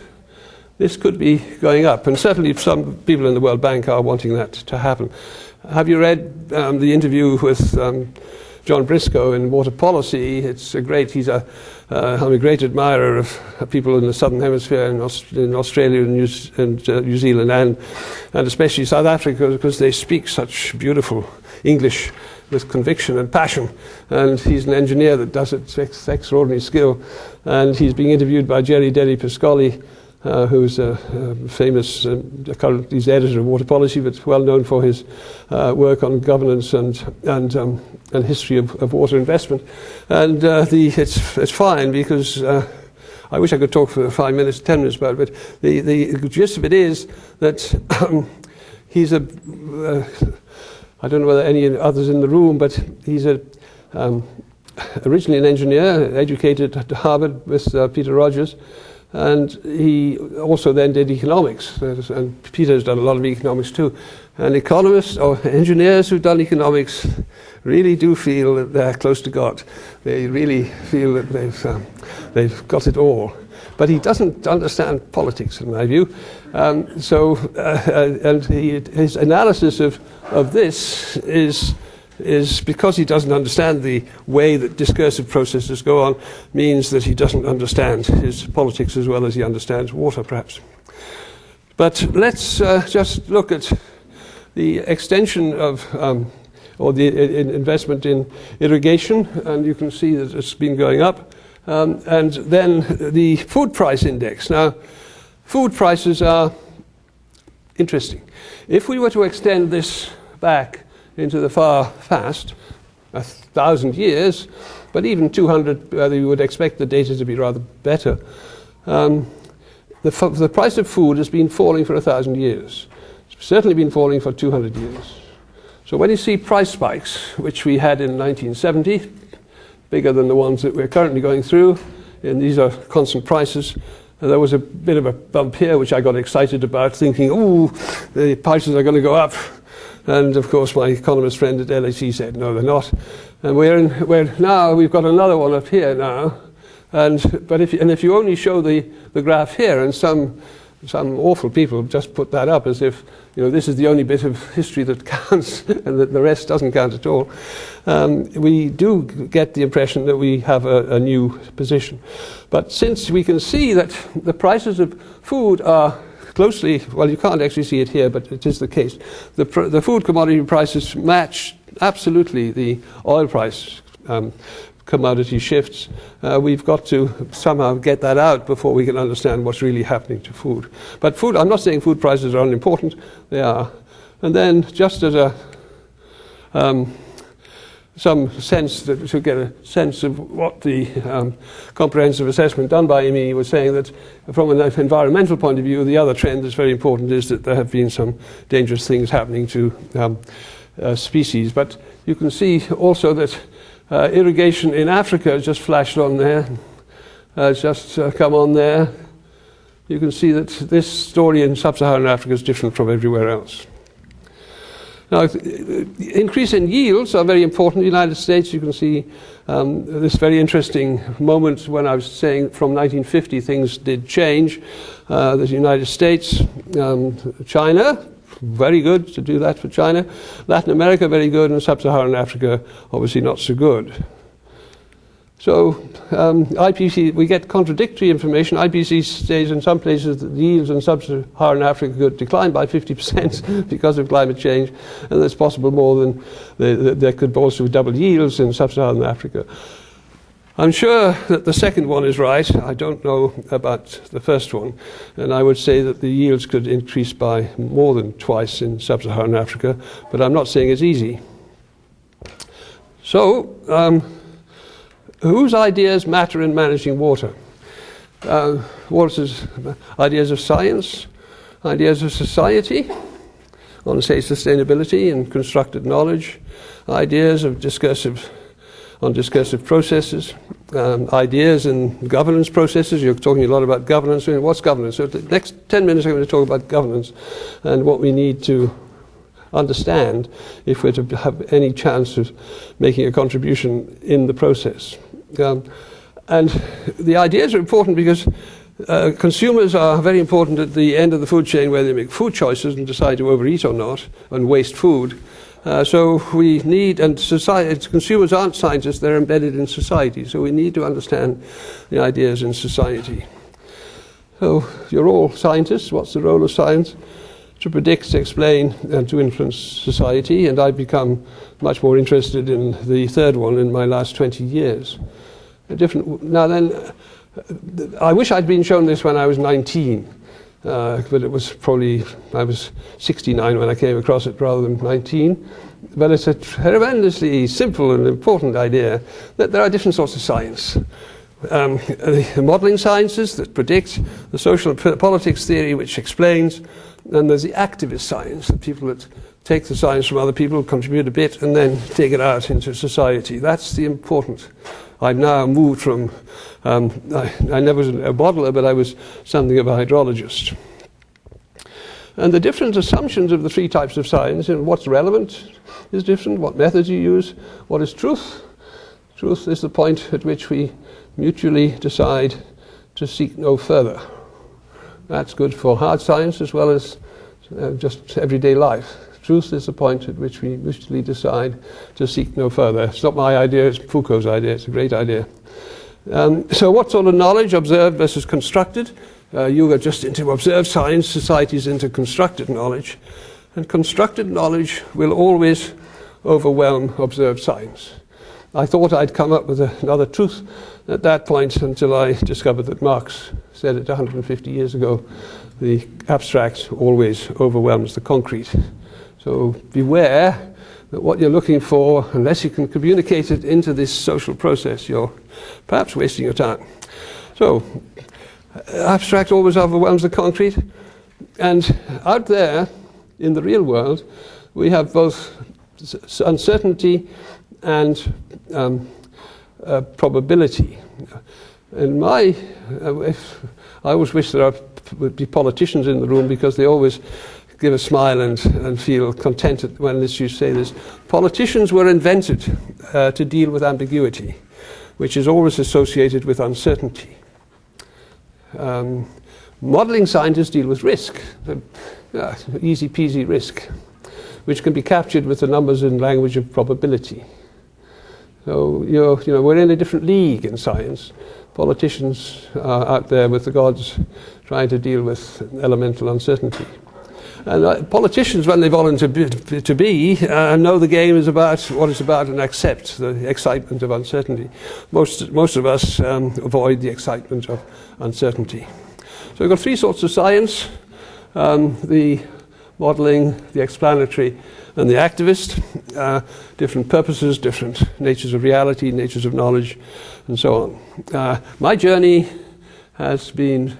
could be going up, and certainly some people in the World Bank are wanting that to happen. Have you read the interview with John Briscoe in Water Policy? It's great. I'm a great admirer of people in the Southern Hemisphere, in Australia and New Zealand, and especially South Africa, because they speak such beautiful English with conviction and passion. And he's an engineer that does it with extraordinary skill. And he's being interviewed by Jerry Delli Pascoli, who's a famous, currently he's editor of Water Policy, but well known for his work on governance and history of water investment. And it's fine, because I wish I could talk for 5 minutes, 10 minutes about it, but the gist of it is that he's I don't know whether any others in the room, but he's originally an engineer, educated at Harvard with Peter Rogers. And he also then did economics, and Peter's done a lot of economics too. And economists or engineers who've done economics really do feel that they're close to God. They really feel that they've got it all. But he doesn't understand politics, in my view. His analysis of this is because he doesn't understand the way that discursive processes go on, means that he doesn't understand his politics as well as he understands water, perhaps. But let's just look at the extension of, or the investment in irrigation, and you can see that it's been going up. And then the food price index. Now, food prices are interesting. If we were to extend this back into the far past, 1,000 years, but even 200, you would expect the data to be rather better. The price of food has been falling for 1,000 years. It's certainly been falling for 200 years. So when you see price spikes, which we had in 1970, bigger than the ones that we're currently going through, and these are constant prices, and there was a bit of a bump here, which I got excited about, thinking, ooh, the prices are going to go up. And of course, my economist friend at LSE said, no, they're not. And we've got another one up here now. But if you only show the graph here, and some awful people just put that up as if this is the only bit of history that counts, and that the rest doesn't count at all. We do get the impression that we have a new position. But since we can see that the prices of food are closely, well, you can't actually see it here, but it is the case. The food commodity prices match absolutely the oil price commodity shifts. We've got to somehow get that out before we can understand what's really happening to food. But food, I'm not saying food prices are unimportant, they are. And then just as some sense, to get a sense of what the comprehensive assessment done by me was saying, that from an environmental point of view, the other trend that's very important is that there have been some dangerous things happening to species. But you can see also that irrigation in Africa has just flashed on there, just come on there. You can see that this story in sub-Saharan Africa is different from everywhere else. Now, increase in yields are very important. In the United States, you can see this very interesting moment when I was saying from 1950 things did change. The United States, China, very good to do that for China. Latin America, very good, and sub-Saharan Africa, obviously not so good. So IPC, we get contradictory information. IPC says in some places that the yields in sub-Saharan Africa could decline by 50% because of climate change, and it's possible more than there could also be double yields in sub-Saharan Africa. I'm sure that the second one is right. I don't know about the first one, and I would say that the yields could increase by more than twice in sub-Saharan Africa, but I'm not saying it's easy. So, whose ideas matter in managing water? Water's ideas of science, ideas of society, on, say, sustainability and constructed knowledge, ideas of discursive on discursive processes, ideas and governance processes. You're talking a lot about governance. What's governance? So the next 10 minutes I'm going to talk about governance and what we need to understand if we're to have any chance of making a contribution in the process. And the ideas are important because consumers are very important at the end of the food chain where they make food choices and decide to overeat or not and waste food. So we need, and society, consumers aren't scientists, they're embedded in society. So we need to understand the ideas in society. So you're all scientists. What's the role of science? To predict, to explain, and to influence society. And I've become much more interested in the third one in my last 20 years. Now then, I wish I'd been shown this when I was 19, but it was probably, I was 69 when I came across it rather than 19. But it's a tremendously simple and important idea that there are different sorts of science. The modelling sciences that predict, the social and politics theory which explains, and there's the activist science, the people that take the science from other people, contribute a bit, and then take it out into society. That's the important. I've now moved from, I never was a bottler, but I was something of a hydrologist. And the different assumptions of the three types of science, and what's relevant is different, what methods you use, what is truth. Truth is the point at which we mutually decide to seek no further. That's good for hard science as well as just everyday life. Truth is the point at which we mutually decide to seek no further. It's not my idea, it's Foucault's idea. It's a great idea. So what sort of knowledge, observed versus constructed? You are just into observed science, society's into constructed knowledge. And constructed knowledge will always overwhelm observed science. I thought I'd come up with another truth at that point until I discovered that Marx said it 150 years ago. The abstract always overwhelms the concrete. So beware that what you're looking for, unless you can communicate it into this social process, you're perhaps wasting your time. So abstract always overwhelms the concrete. And out there, in the real world, we have both uncertainty and probability. And I always wish there would be politicians in the room because they always give a smile and feel contented when you say this. Politicians were invented to deal with ambiguity, which is always associated with uncertainty. Modeling scientists deal with risk, easy peasy risk, which can be captured with the numbers in language of probability. So we're in a different league in science. Politicians are out there with the gods trying to deal with elemental uncertainty. And politicians, when they volunteer to be, know the game is about what it's about and accept the excitement of uncertainty. Most of us avoid the excitement of uncertainty. So we've got three sorts of science: the modelling, the explanatory, and the activist. Different purposes, different natures of reality, natures of knowledge, and so on. My journey has been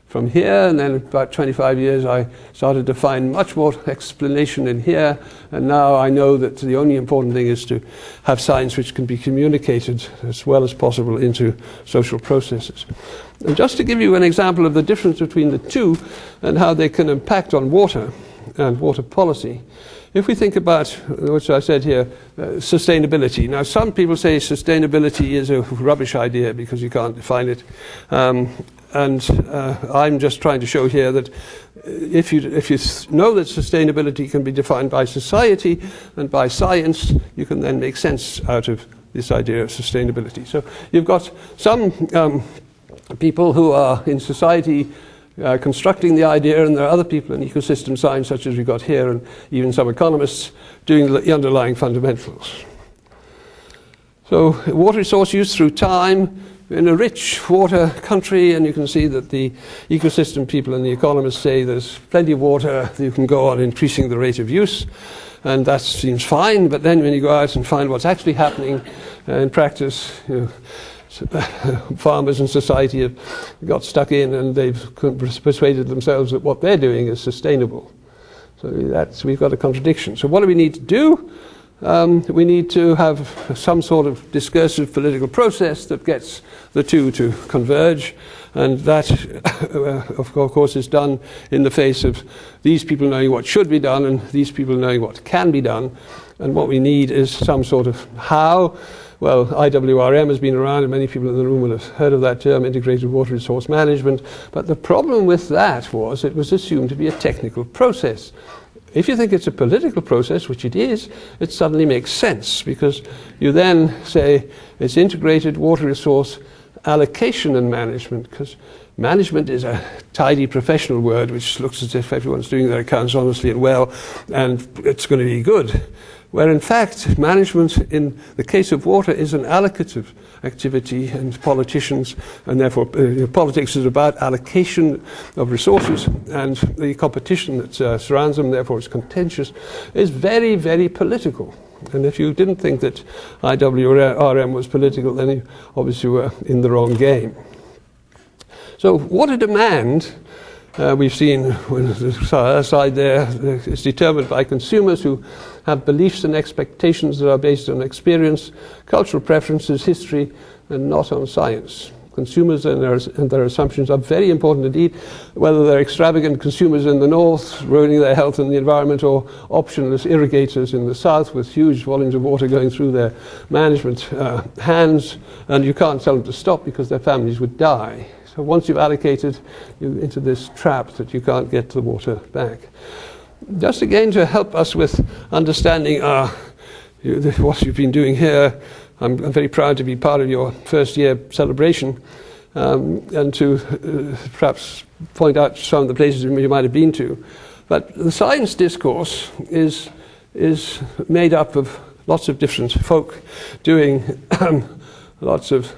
from here, and then about 25 years I started to find much more explanation in here, and now I know that the only important thing is to have science which can be communicated as well as possible into social processes. And just to give you an example of the difference between the two and how they can impact on water and water policy, if we think about, which I said here, sustainability. Now some people say sustainability is a rubbish idea because you can't define it. And I'm just trying to show here that if you know that sustainability can be defined by society and by science, you can then make sense out of this idea of sustainability. So you've got some people who are in society constructing the idea, and there are other people in ecosystem science, such as we've got here, and even some economists doing the underlying fundamentals. So water resource use through time. In a rich water country, and you can see that the ecosystem people and the economists say there's plenty of water, you can go on increasing the rate of use, and that seems fine, but then when you go out and find what's actually happening in practice, farmers and society have got stuck in and they've persuaded themselves that what they're doing is sustainable. So we've got a contradiction. So what do we need to do? we need to have some sort of discursive political process that gets the two to converge, and that, of course, is done in the face of these people knowing what should be done and these people knowing what can be done. And what we need is some sort of how. Well, IWRM has been around, and many people in the room will have heard of that term, Integrated Water Resource Management. But the problem with that was it was assumed to be a technical process. If you think it's a political process, which it is, it suddenly makes sense, because you then say it's integrated water resource allocation and management, because management is a tidy professional word which looks as if everyone's doing their accounts honestly and well, and it's going to be good. Where in fact management in the case of water is an allocative activity, and politicians, and therefore politics is about allocation of resources, and the competition that surrounds them, therefore it's contentious, is very, very political. And if you didn't think that IWRM was political, then you obviously were in the wrong game. So water demand, we've seen when the side there is determined by consumers who have beliefs and expectations that are based on experience, cultural preferences, history, and not on science. Consumers and their assumptions are very important indeed, whether they're extravagant consumers in the north, ruining their health and the environment, or optionless irrigators in the south with huge volumes of water going through their management hands, and you can't tell them to stop because their families would die. So once you've allocated, you're into this trap that you can't get the water back. Just again to help us with understanding what you've been doing here, I'm very proud to be part of your first year celebration, and to perhaps point out some of the places you might have been to. But the science discourse is made up of lots of different folk doing lots of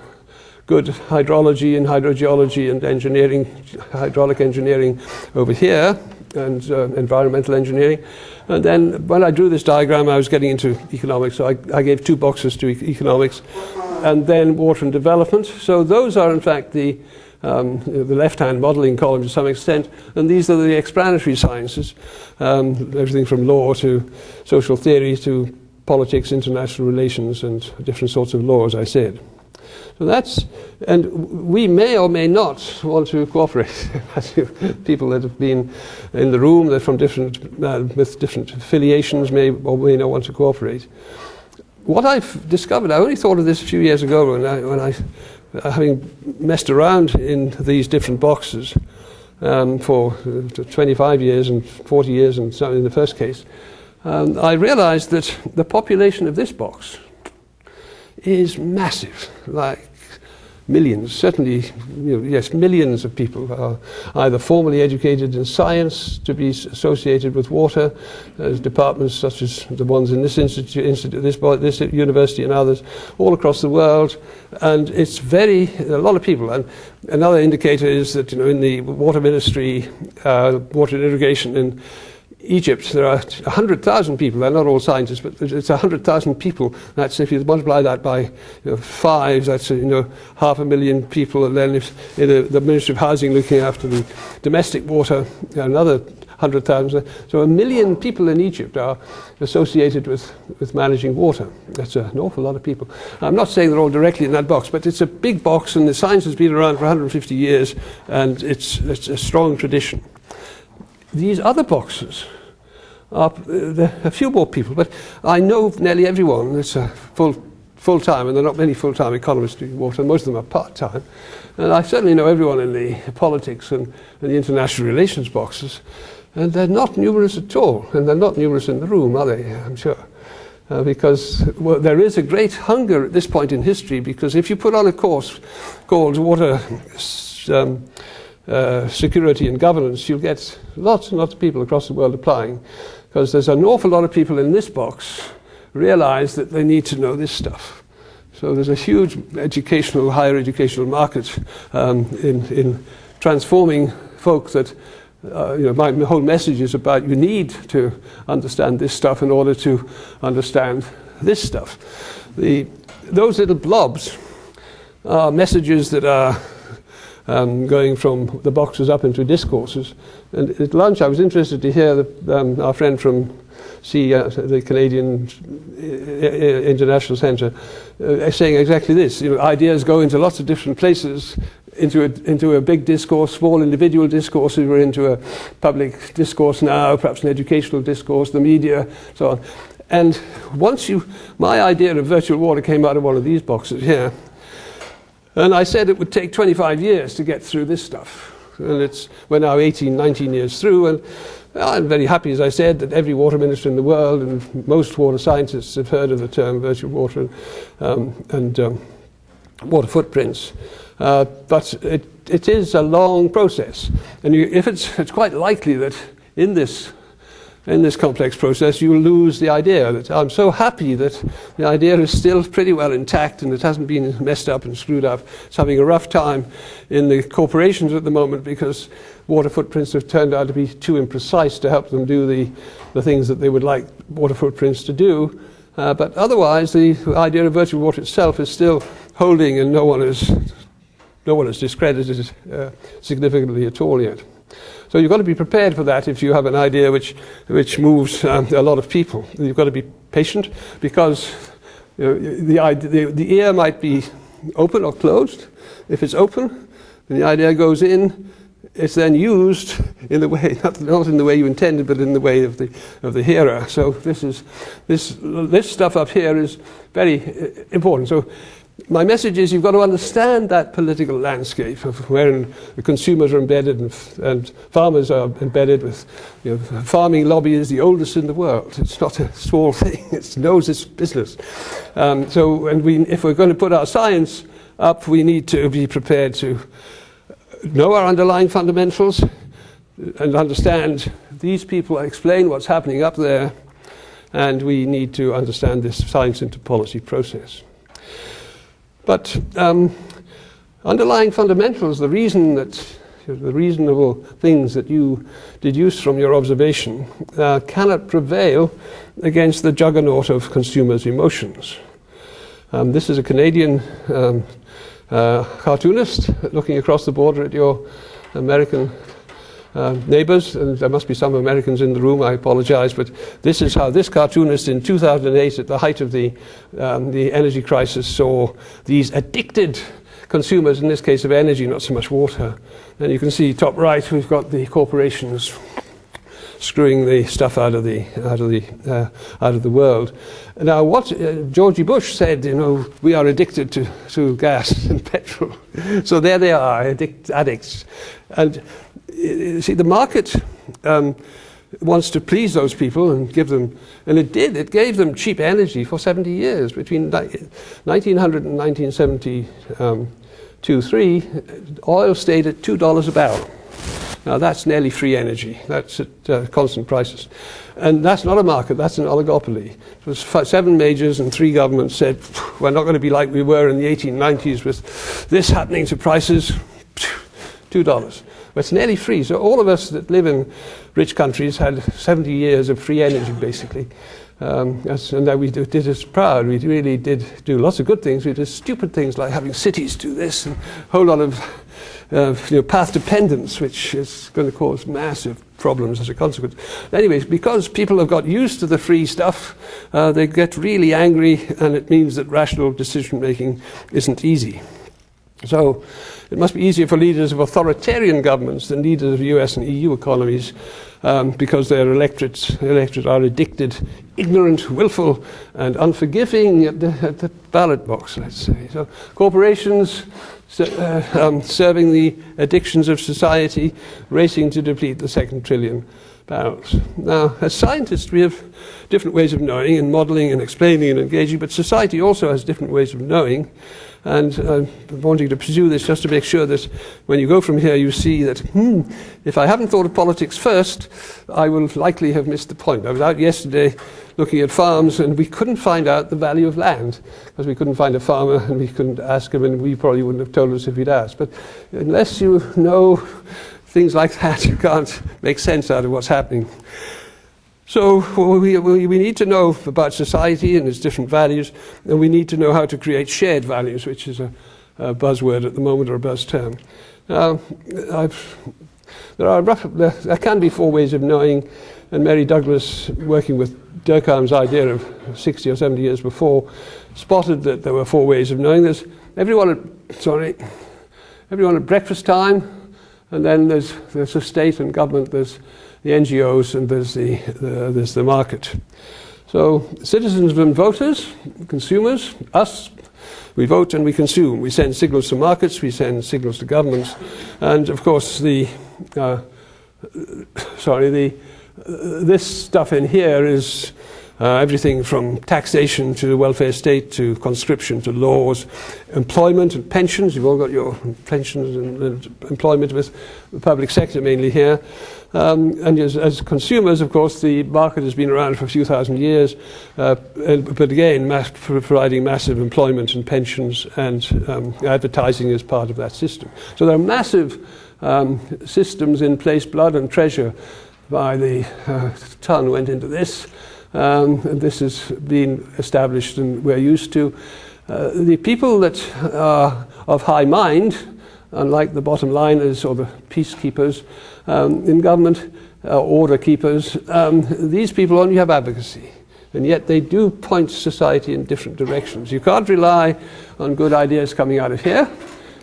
good hydrology and hydrogeology and engineering, hydraulic engineering over here, and environmental engineering. And then when I drew this diagram, I was getting into economics, so I gave 2 boxes to economics, and then water and development. So those are in fact the left-hand modeling column to some extent, and these are the explanatory sciences, everything from law to social theory to politics, international relations, and different sorts of law, as I said. So that's, and we may or may not want to cooperate. People that have been in the room, that from different, with different affiliations may or may not want to cooperate. What I've discovered, I only thought of this a few years ago when I having messed around in these different boxes for 25 years and 40 years and so in the first case, I realized that the population of this box is massive, like millions, certainly, yes, millions of people are either formally educated in science to be associated with water. There's departments such as the ones in this institute, this university and others, all across the world, and it's a lot of people. And another indicator is that, in the water ministry, water and irrigation in Egypt, there are 100,000 people. They're not all scientists, but it's 100,000 people. That's, if you multiply that by 5, that's 500,000 people. And then if in the Ministry of Housing looking after the domestic water, another 100,000. So 1 million people in Egypt are associated with managing water. That's an awful lot of people. I'm not saying they're all directly in that box, but it's a big box, and the science has been around for 150 years, and it's a strong tradition. These other boxes are a few more people, but I know nearly everyone that's full-time, and there are not many full-time economists doing water. Most of them are part-time. And I certainly know everyone in the politics and the international relations boxes, and they're not numerous at all, and they're not numerous in the room, are they? I'm sure. Because there is a great hunger at this point in history, because if you put on a course called Water Security and Governance, you'll get lots and lots of people across the world applying, because there's an awful lot of people in this box realize that they need to know this stuff. So there's a huge higher educational market in transforming folk that, my whole message is about you need to understand this stuff in order to understand this stuff. Those little blobs are messages that are going from the boxes up into discourses. And at lunch I was interested to hear our friend from the Canadian International Centre saying exactly this. Ideas go into lots of different places, into a big discourse, small individual discourses. We're into a public discourse now, perhaps an educational discourse, the media, so on. And my idea of virtual water came out of one of these boxes here. And I said it would take 25 years to get through this stuff. And we're now 18, 19 years through, and I'm very happy, as I said, that every water minister in the world and most water scientists have heard of the term virtual water and water footprints. But it is a long process. And it's quite likely that in this complex process, you'll lose the idea. That I'm so happy that the idea is still pretty well intact and it hasn't been messed up and screwed up. It's having a rough time in the corporations at the moment because water footprints have turned out to be too imprecise to help them do the things that they would like water footprints to do. But otherwise, the idea of virtual water itself is still holding, and no one has discredited it significantly at all yet. So you've got to be prepared for that if you have an idea which moves a lot of people. You've got to be patient because the ear might be open or closed. If it's open, then the idea goes in. It's then used in the way, not in the way you intended, but in the way of the hearer. So this stuff up here is very important. So my message is you've got to understand that political landscape of wherein the consumers are embedded and farmers are embedded with, farming lobby is the oldest in the world. It's not a small thing. It knows its business. If we're going to put our science up, we need to be prepared to know our underlying fundamentals and understand these people explain what's happening up there, and we need to understand this science into policy process. But underlying fundamentals, the reasonable things that you deduce from your observation cannot prevail against the juggernaut of consumers' emotions. This is a Canadian cartoonist looking across the border at your American neighbors, and there must be some Americans in the room, I apologize, but this is how this cartoonist in 2008, at the height of the energy crisis, saw these addicted consumers, in this case of energy, not so much water. And you can see top right, we've got the corporations screwing the stuff out of the world. Now, what Georgie Bush said, we are addicted to gas and petrol. So there they are, addicts. And see, the market wants to please those people and give them, and it did. It gave them cheap energy for 70 years. Between 1900 and 1972-3, oil stayed at $2 a barrel. Now that's nearly free energy. That's at constant prices. And that's not a market, that's an oligopoly. It was 7 majors and 3 governments said, we're not going to be like we were in the 1890s with this happening to prices, $2. But it's nearly free. So all of us that live in rich countries had 70 years of free energy, basically. And that we did us proud. We really did do lots of good things. We did stupid things like having cities do this and a whole lot of path dependence, which is going to cause massive problems as a consequence. Anyways, because people have got used to the free stuff, they get really angry, and it means that rational decision making isn't easy. So it must be easier for leaders of authoritarian governments than leaders of US and EU economies, because their electorate are addicted, ignorant, willful, and unforgiving at the ballot box, let's say. So corporations serving the addictions of society, racing to deplete the 2nd trillion barrels. Now, as scientists, we have different ways of knowing and modeling and explaining and engaging, but society also has different ways of knowing. And I'm wanting to pursue this just to make sure that when you go from here, you see that, if I haven't thought of politics first, I will likely have missed the point. I was out yesterday looking at farms, and we couldn't find out the value of land, because we couldn't find a farmer, and we couldn't ask him, and we probably wouldn't have told us if he'd asked. But unless you know things like that, you can't make sense out of what's happening. So we need to know about society and its different values, and we need to know how to create shared values, which is a buzzword at the moment, or a buzz term. There can be 4 ways of knowing, and Mary Douglas, working with Durkheim's idea of 60 or 70 years before, spotted that there were 4 ways of knowing. There's everyone at breakfast time, and then there's the state and government, there's the NGOs, and there's the market. So citizens and voters, consumers, us, we vote and we consume. We send signals to markets, we send signals to governments, and of course this stuff in here is everything from taxation to the welfare state to conscription to laws, employment and pensions. You've all got your pensions and employment with the public sector mainly here. And as consumers, of course, the market has been around for a few thousand years, but again, providing massive employment and pensions, and advertising is part of that system. So there are massive systems in place. Blood and treasure by the ton went into this. And this has been established and we're used to. The people that are of high mind, unlike the bottom liners or the peacekeepers in government, order keepers, these people only have advocacy. And yet they do point society in different directions. You can't rely on good ideas coming out of here.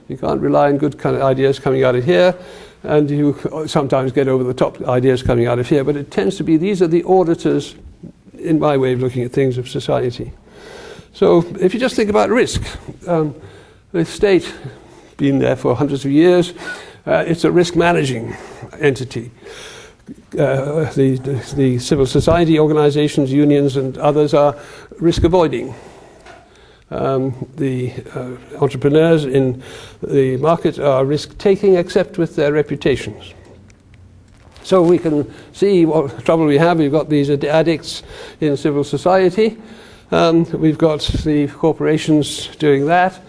You can't rely on good kind of ideas coming out of here. And you sometimes get over the top ideas coming out of here. But it tends to be these are the auditors, in my way of looking at things, of society. So if you just think about risk, the state, been there for hundreds of years, it's a risk managing entity. The civil society organizations, unions and others are risk avoiding. The entrepreneurs in the market are risk taking, except with their reputations. So we can see what trouble we have. We've got these addicts in civil society. We've got the corporations doing that.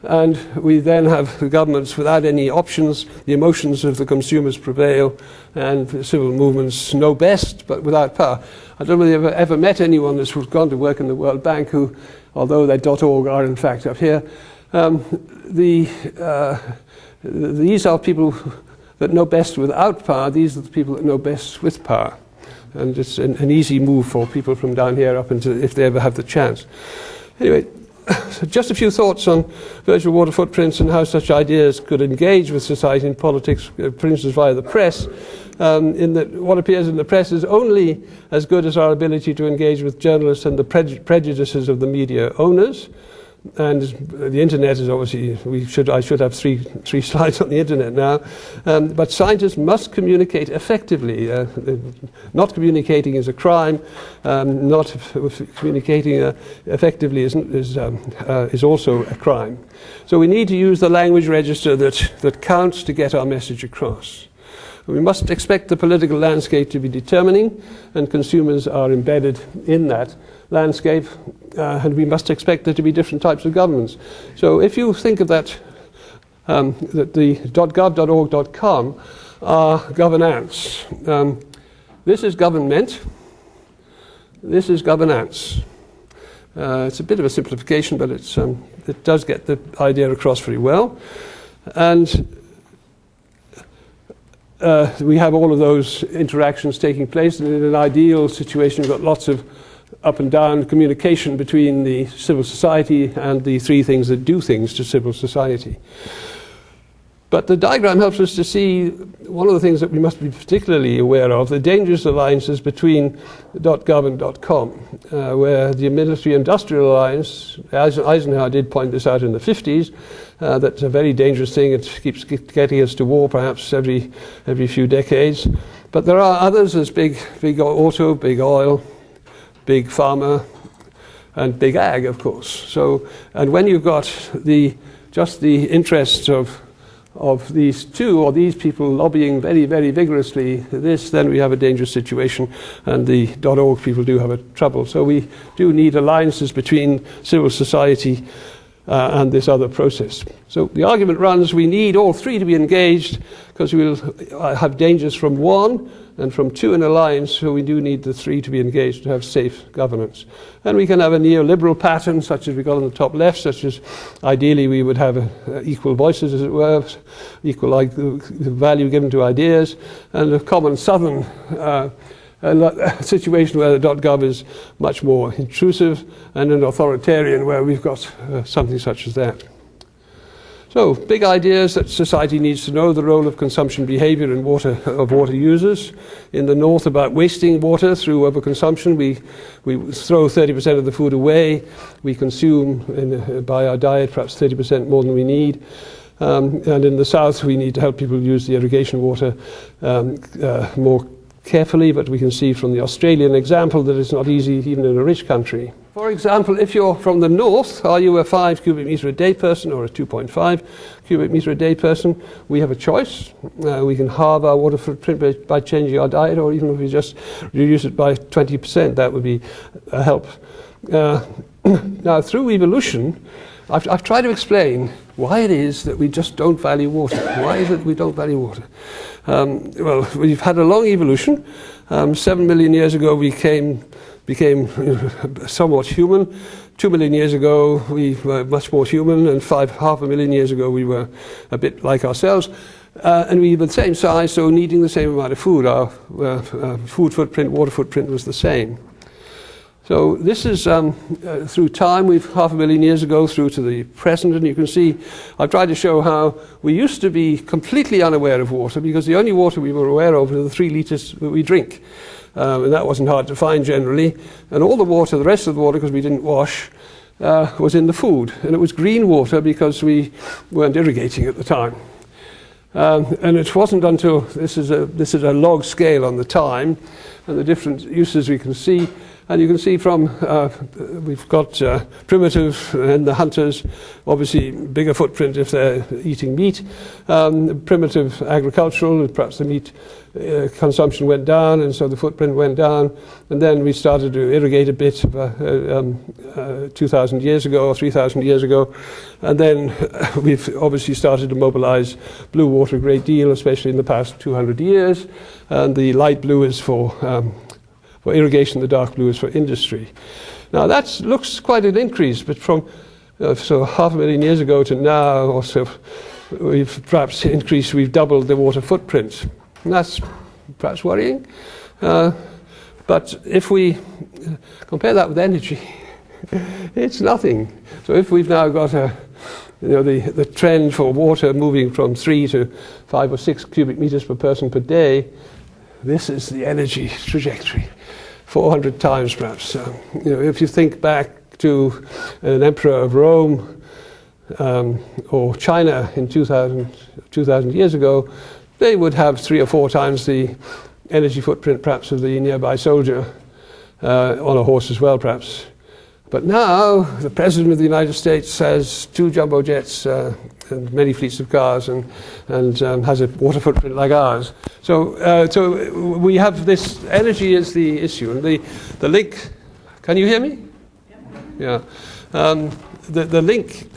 And we then have the governments without any options. The emotions of the consumers prevail, and the civil movements know best, but without power. I don't know if you've ever met anyone that's gone to work in the World Bank who, although their .org are in fact up here, these are people that know best without power. These are the people that know best with power. And it's an easy move for people from down here up into, if they ever have the chance. Anyway, so just a few thoughts on virtual water footprints and how such ideas could engage with society and politics, for instance, via the press. In that what appears in the press is only as good as our ability to engage with journalists and the prejudices of the media owners. And the internet is obviously, I should have three slides on the internet now. But scientists must communicate effectively. Not communicating is a crime. Not communicating effectively is also a crime. So we need to use the language register that counts to get our message across. We must expect the political landscape to be determining, and consumers are embedded in that landscape, and we must expect there to be different types of governments. So if you think of that, that the .gov.org.com are governance. This is government. This is governance. It's a bit of a simplification, but it does get the idea across very well. And we have all of those interactions taking place, and in an ideal situation we've got lots of up and down communication between the civil society and the three things that do things to civil society. But the diagram helps us to see one of the things that we must be particularly aware of, the dangerous alliances between .gov and .com, where the military-industrial alliance, Eisenhower did point this out in the 50s, that's a very dangerous thing. It keeps getting us to war perhaps every few decades. But there are others, as big auto, big oil, big pharma, and big ag, of course. So, and when you've got just the interests of these two or these people lobbying very, very vigorously this, then we have a dangerous situation, and the .org people do have a trouble. So we do need alliances between civil society and this other process. So the argument runs, we need all three to be engaged because we will have dangers from one and from two in alliance, so we do need the three to be engaged to have safe governance. And we can have a neoliberal pattern, such as we got on the top left, such as ideally we would have equal voices, as it were, equal value given to ideas, and a common southern a situation where the .gov is much more intrusive, and an authoritarian where we've got something such as that. So, big ideas that society needs to know: the role of consumption behavior in of water users. In the north, about wasting water through overconsumption. We throw 30% of the food away. We consume by our diet perhaps 30% more than we need. And in the south, we need to help people use the irrigation water more carefully, but we can see from the Australian example that it's not easy even in a rich country. For example, if you're from the north, are you a 5 cubic metre a day person or a 2.5 cubic metre a day person? We have a choice. We can halve our water footprint by changing our diet, or even if we just reduce it by 20%, that would be a help. Now, through evolution, I've tried to explain why it is that we just don't value water. Why is it we don't value water? Well, we've had a long evolution. 7 million years ago we became somewhat human. 2 million years ago we were much more human, and half a million years ago we were a bit like ourselves. And we were the same size, so needing the same amount of food. Our food footprint, water footprint was the same. So this is through time, we've half a million years ago through to the present, and you can see I've tried to show how we used to be completely unaware of water, because the only water we were aware of were the 3 litres that we drink. And that wasn't hard to find generally. And all the water, the rest of the water, because we didn't wash, was in the food. And it was green water because we weren't irrigating at the time. And it wasn't until, this is a log scale on the time, and the different uses we can see. And you can see from, we've got primitive and the hunters, obviously bigger footprint if they're eating meat. Primitive agricultural, perhaps the meat consumption went down, and so the footprint went down. And then we started to irrigate a bit 2,000 years ago or 3,000 years ago. And then we've obviously started to mobilize blue water a great deal, especially in the past 200 years. And the light blue is for irrigation, the dark blue is for industry. Now that looks quite an increase, but from so half a million years ago to now, or so, we've perhaps increased, we've doubled the water footprint. And that's perhaps worrying. But if we compare that with energy, it's nothing. So if we've now got the trend for water moving from 3 to 5 or 6 cubic meters per person per day, this is the energy trajectory, 400 times perhaps. If you think back to an emperor of Rome or China in 2,000 years ago, they would have 3 or 4 times the energy footprint perhaps of the nearby soldier, on a horse as well perhaps. But now the President of the United States has 2 jumbo jets and many fleets of cars, and has a water footprint like ours. So we have this, energy is the issue. And the link, can you hear me? Yeah. The link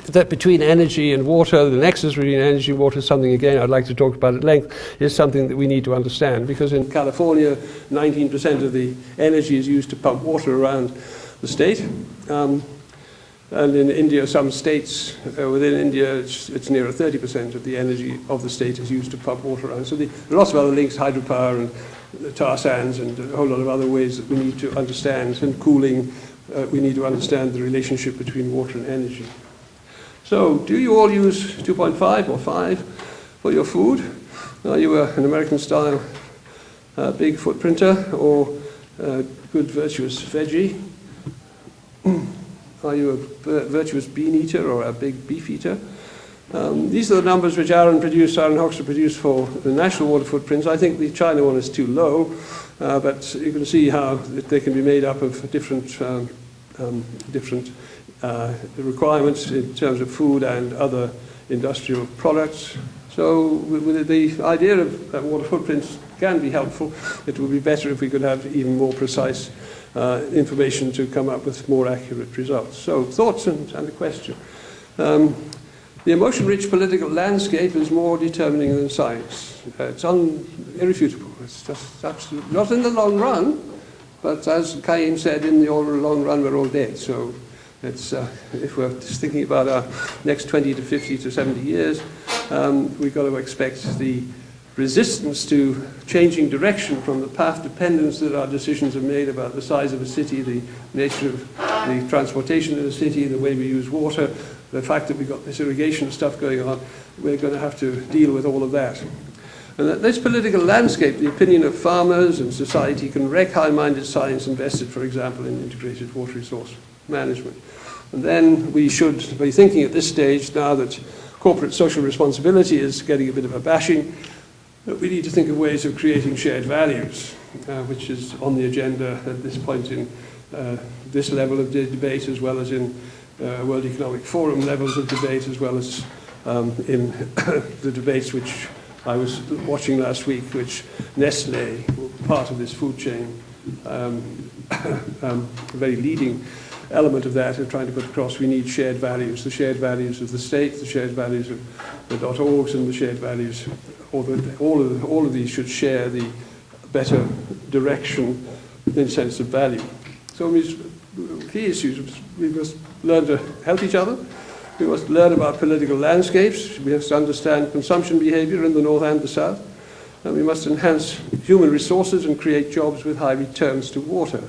that between energy and water, the nexus between energy and water is something, again, I'd like to talk about at length, is something that we need to understand. Because in California, 19% of the energy is used to pump water around the state. And in India, some states within India, it's nearer 30% of the energy of the state is used to pump water around. So there are lots of other links, hydropower and tar sands and a whole lot of other ways that we need to understand. And cooling, we need to understand the relationship between water and energy. So, do you all use 2.5 or 5 for your food? Are you an American-style big footprinter, or good virtuous veggie? Are you a virtuous bean eater or a big beef eater? These are the numbers which Allan Hoxha produced for the national water footprints. I think the China one is too low, but you can see how they can be made up of different requirements in terms of food and other industrial products. So with the idea of water footprints can be helpful. It would be better if we could have even more precise information to come up with more accurate results. So thoughts and a question. The emotion-rich political landscape is more determining than science. It's irrefutable. It's just absolutely, not in the long run, but as Cain said, in the long run we're all dead. So it's, if we're just thinking about our next 20 to 50 to 70 years, we've got to expect the resistance to changing direction from the path dependence that our decisions have made about the size of a city, the nature of the transportation in a city, the way we use water, the fact that we've got this irrigation stuff going on. We're going to have to deal with all of that. And that this political landscape, the opinion of farmers and society, can wreck high-minded science invested, for example, in integrated water resource management. And then we should be thinking at this stage, now that corporate social responsibility is getting a bit of a bashing, that we need to think of ways of creating shared values, which is on the agenda at this point in this level of debate, as well as in World Economic Forum levels of debate, as well as in the debates which I was watching last week, which Nestle, part of this food chain, a very leading element of that, are trying to put across. We need shared values, the shared values of the state, the shared values of the .orgs, and the shared values, all of these should share the better direction in sense of value. So key issues, we must learn to help each other. We must learn about political landscapes. We must understand consumption behavior in the north and the south. And we must enhance human resources and create jobs with high returns to water.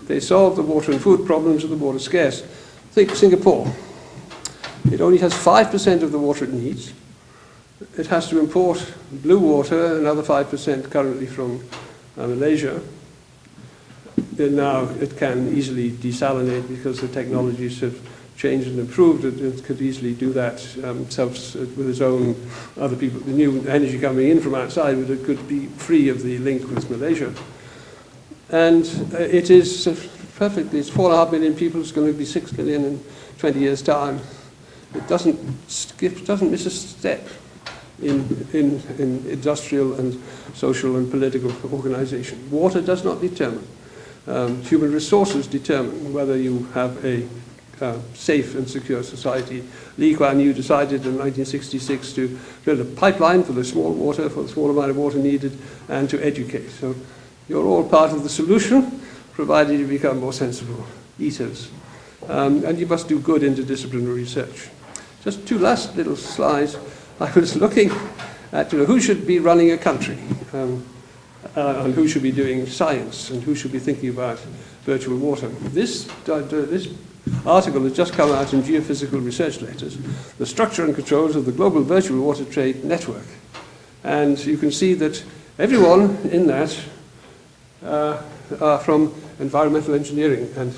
They solve the water and food problems of the water scarce. Think Singapore. It only has 5% of the water it needs. It has to import blue water, another 5% currently from Malaysia. And now it can easily desalinate because the technologies have changed and improved. It could easily do that with its own other people. The new energy coming in from outside, but it could be free of the link with Malaysia. And it is perfectly, it's 4.5 million people, it's going to be 6 million in 20 years' time. It doesn't miss a step in industrial and social and political organization. Water does not determine. Human resources determine whether you have a safe and secure society. Lee Kuan Yew decided in 1966 to build a pipeline for the small amount of water needed, and to educate. So you're all part of the solution, provided you become more sensible eaters. And you must do good interdisciplinary research. Just two last little slides. I was looking at who should be running a country, and who should be doing science, and who should be thinking about virtual water. This article has just come out in Geophysical Research Letters, The Structure and Controls of the Global Virtual Water Trade Network. And you can see that everyone in that are from environmental engineering and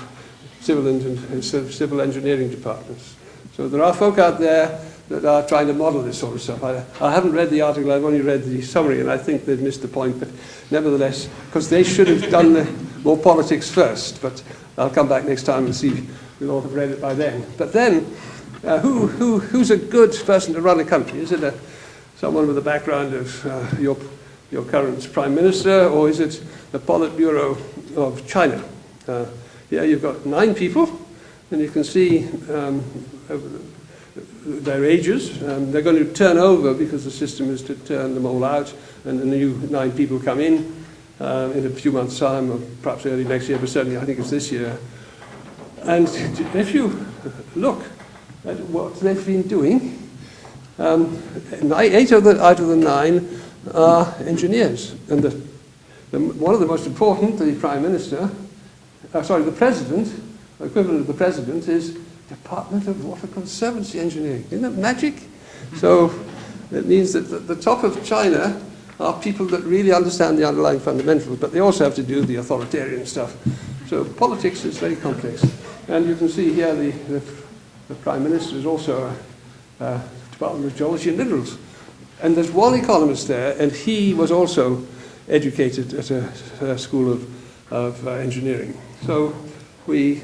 civil engineering departments. So there are folk out there that are trying to model this sort of stuff. I haven't read the article, I've only read the summary, and I think they've missed the point, but nevertheless, because they should have done more politics first, but I'll come back next time and see we'll all have read it by then. But then, who's a good person to run a country? Is it someone with a background of your current Prime Minister, or is it the Politburo of China? Here you've got 9 people, and you can see their ages. They're going to turn over because the system is to turn them all out, and the new 9 people come in a few months' time, or perhaps early next year, but certainly I think it's this year. And if you look at what they've been doing, 8 out of the 9 are engineers. And one of the most important, the Prime Minister, the President, equivalent of the President, is Department of Water Conservancy Engineering. Isn't that magic? So it means that at the top of China are people that really understand the underlying fundamentals, but they also have to do the authoritarian stuff. So politics is very complex. And you can see here the Prime Minister is also Department of Geology and Minerals. And there's one economist there, and he was also educated at a school of engineering. So we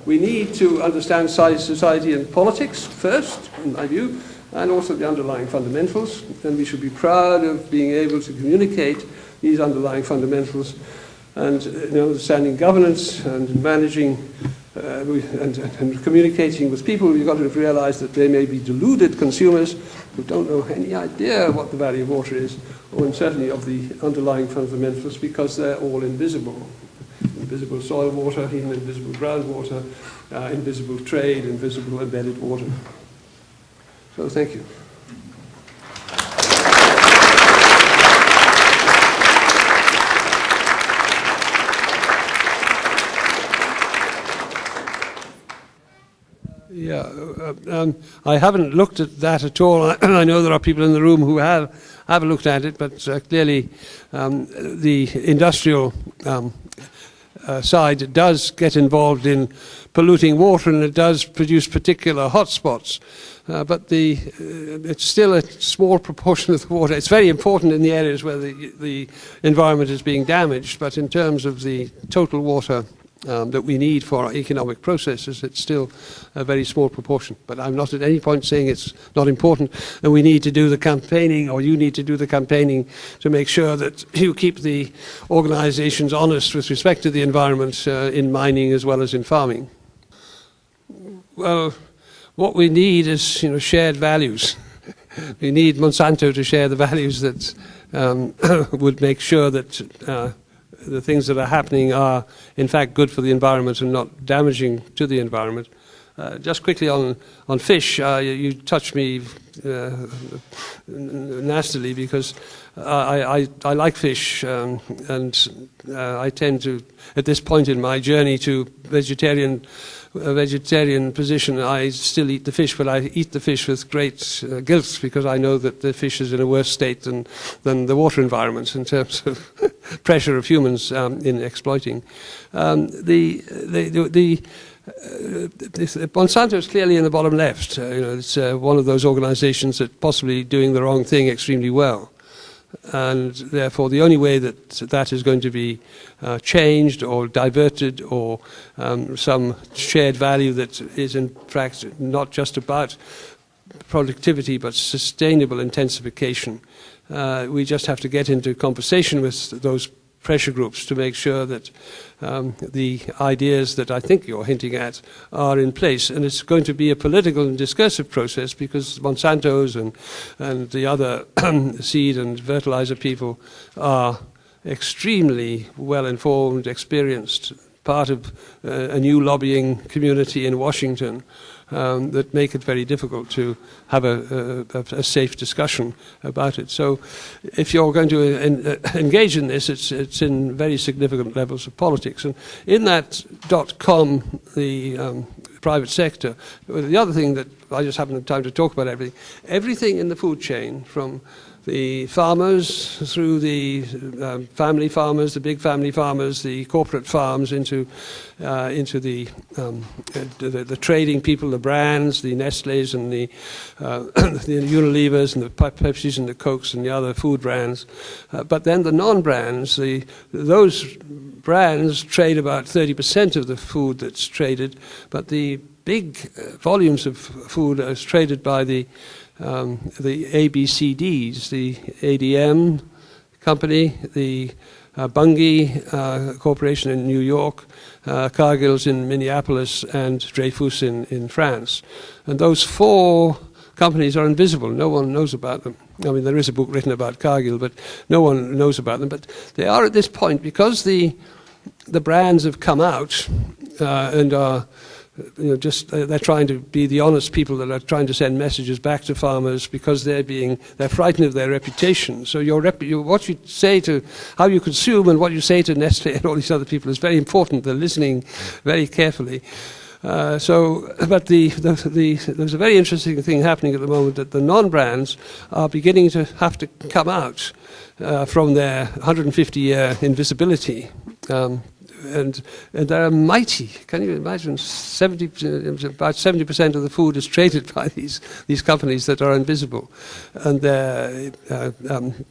need to understand society and politics first, in my view, and also the underlying fundamentals. And we should be proud of being able to communicate these underlying fundamentals And understanding governance and managing and communicating with people, you've got to realize that they may be deluded consumers who don't know any idea what the value of water is, or certainly of the underlying fundamentals, because they're all invisible. Invisible soil water, even invisible groundwater, invisible trade, invisible embedded water. So thank you. Yeah, I haven't looked at that at all. I know there are people in the room who have looked at it, but clearly the industrial side does get involved in polluting water, and it does produce particular hotspots. But it's still a small proportion of the water. It's very important in the areas where the environment is being damaged, but in terms of the total water that we need for our economic processes, it's still a very small proportion. But I'm not at any point saying it's not important, and we need to do the campaigning, or you need to do the campaigning to make sure that you keep the organizations honest with respect to the environment in mining as well as in farming. Well, what we need is shared values. We need Monsanto to share the values that would make sure that the things that are happening are in fact good for the environment and not damaging to the environment. Just quickly on fish, you touched me nastily, because I like fish, and I tend to, at this point in my journey to vegetarian position, I still eat the fish, but I eat the fish with great guilt, because I know that the fish is in a worse state than the water environment in terms of pressure of humans in exploiting. Monsanto is clearly in the bottom left. It's one of those organizations that possibly doing the wrong thing extremely well. And therefore the only way that is going to be changed or diverted, or some shared value that is in fact not just about productivity but sustainable intensification. We just have to get into conversation with those pressure groups to make sure that the ideas that I think you're hinting at are in place. And it's going to be a political and discursive process, because Monsanto's and the other seed and fertilizer people are extremely well-informed, experienced, part of a new lobbying community in Washington that make it very difficult to have a safe discussion about it. So if you're going to engage in this, it's in very significant levels of politics. And in that .com, the private sector, the other thing that I just haven't had time to talk about, everything in the food chain, from the farmers through the family farmers, the big family farmers, the corporate farms, into the trading people, the brands, the Nestle's and the Unilevers and the Pepsis and the Cokes and the other food brands. But then the non-brands, those brands trade about 30% of the food that's traded, but the big volumes of food is traded by the ABCDs, the ADM company, the Bunge Corporation in New York, Cargill's in Minneapolis, and Dreyfus in France. And those four companies are invisible. No one knows about them. I mean, there is a book written about Cargill, but no one knows about them. But they are at this point, because the brands have come out and are they're trying to be the honest people that are trying to send messages back to farmers, because they're frightened of their reputation. So what you say to, how you consume and what you say to Nestle and all these other people is very important. They're listening very carefully. But there's a very interesting thing happening at the moment, that the non-brands are beginning to have to come out from their 150-year invisibility. And they're mighty. Can you imagine? About 70% of the food is traded by these companies that are invisible, and they're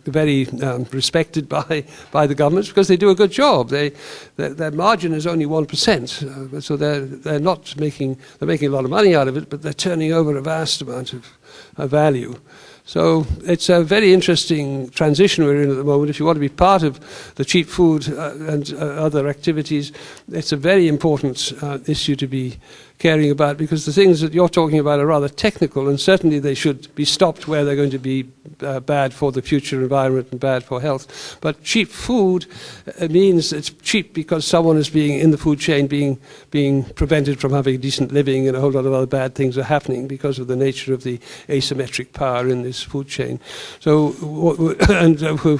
very respected by the governments, because they do a good job. Their margin is only 1%, so they're not making a lot of money out of it, but they're turning over a vast amount of value. So it's a very interesting transition we're in at the moment. If you want to be part of the cheap food and other activities, it's a very important issue to be caring about, because the things that you're talking about are rather technical, and certainly they should be stopped where they're going to be bad for the future environment and bad for health. But cheap food means it's cheap because someone is being in the food chain being prevented from having a decent living, and a whole lot of other bad things are happening because of the nature of the asymmetric power in this food chain. So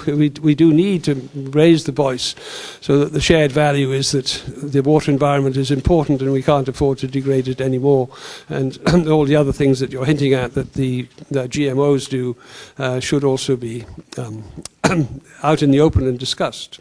we do need to raise the voice so that the shared value is that the water environment is important and we can't afford to degrade it anymore, and all the other things that you're hinting at that the GMOs do should also be out in the open and discussed.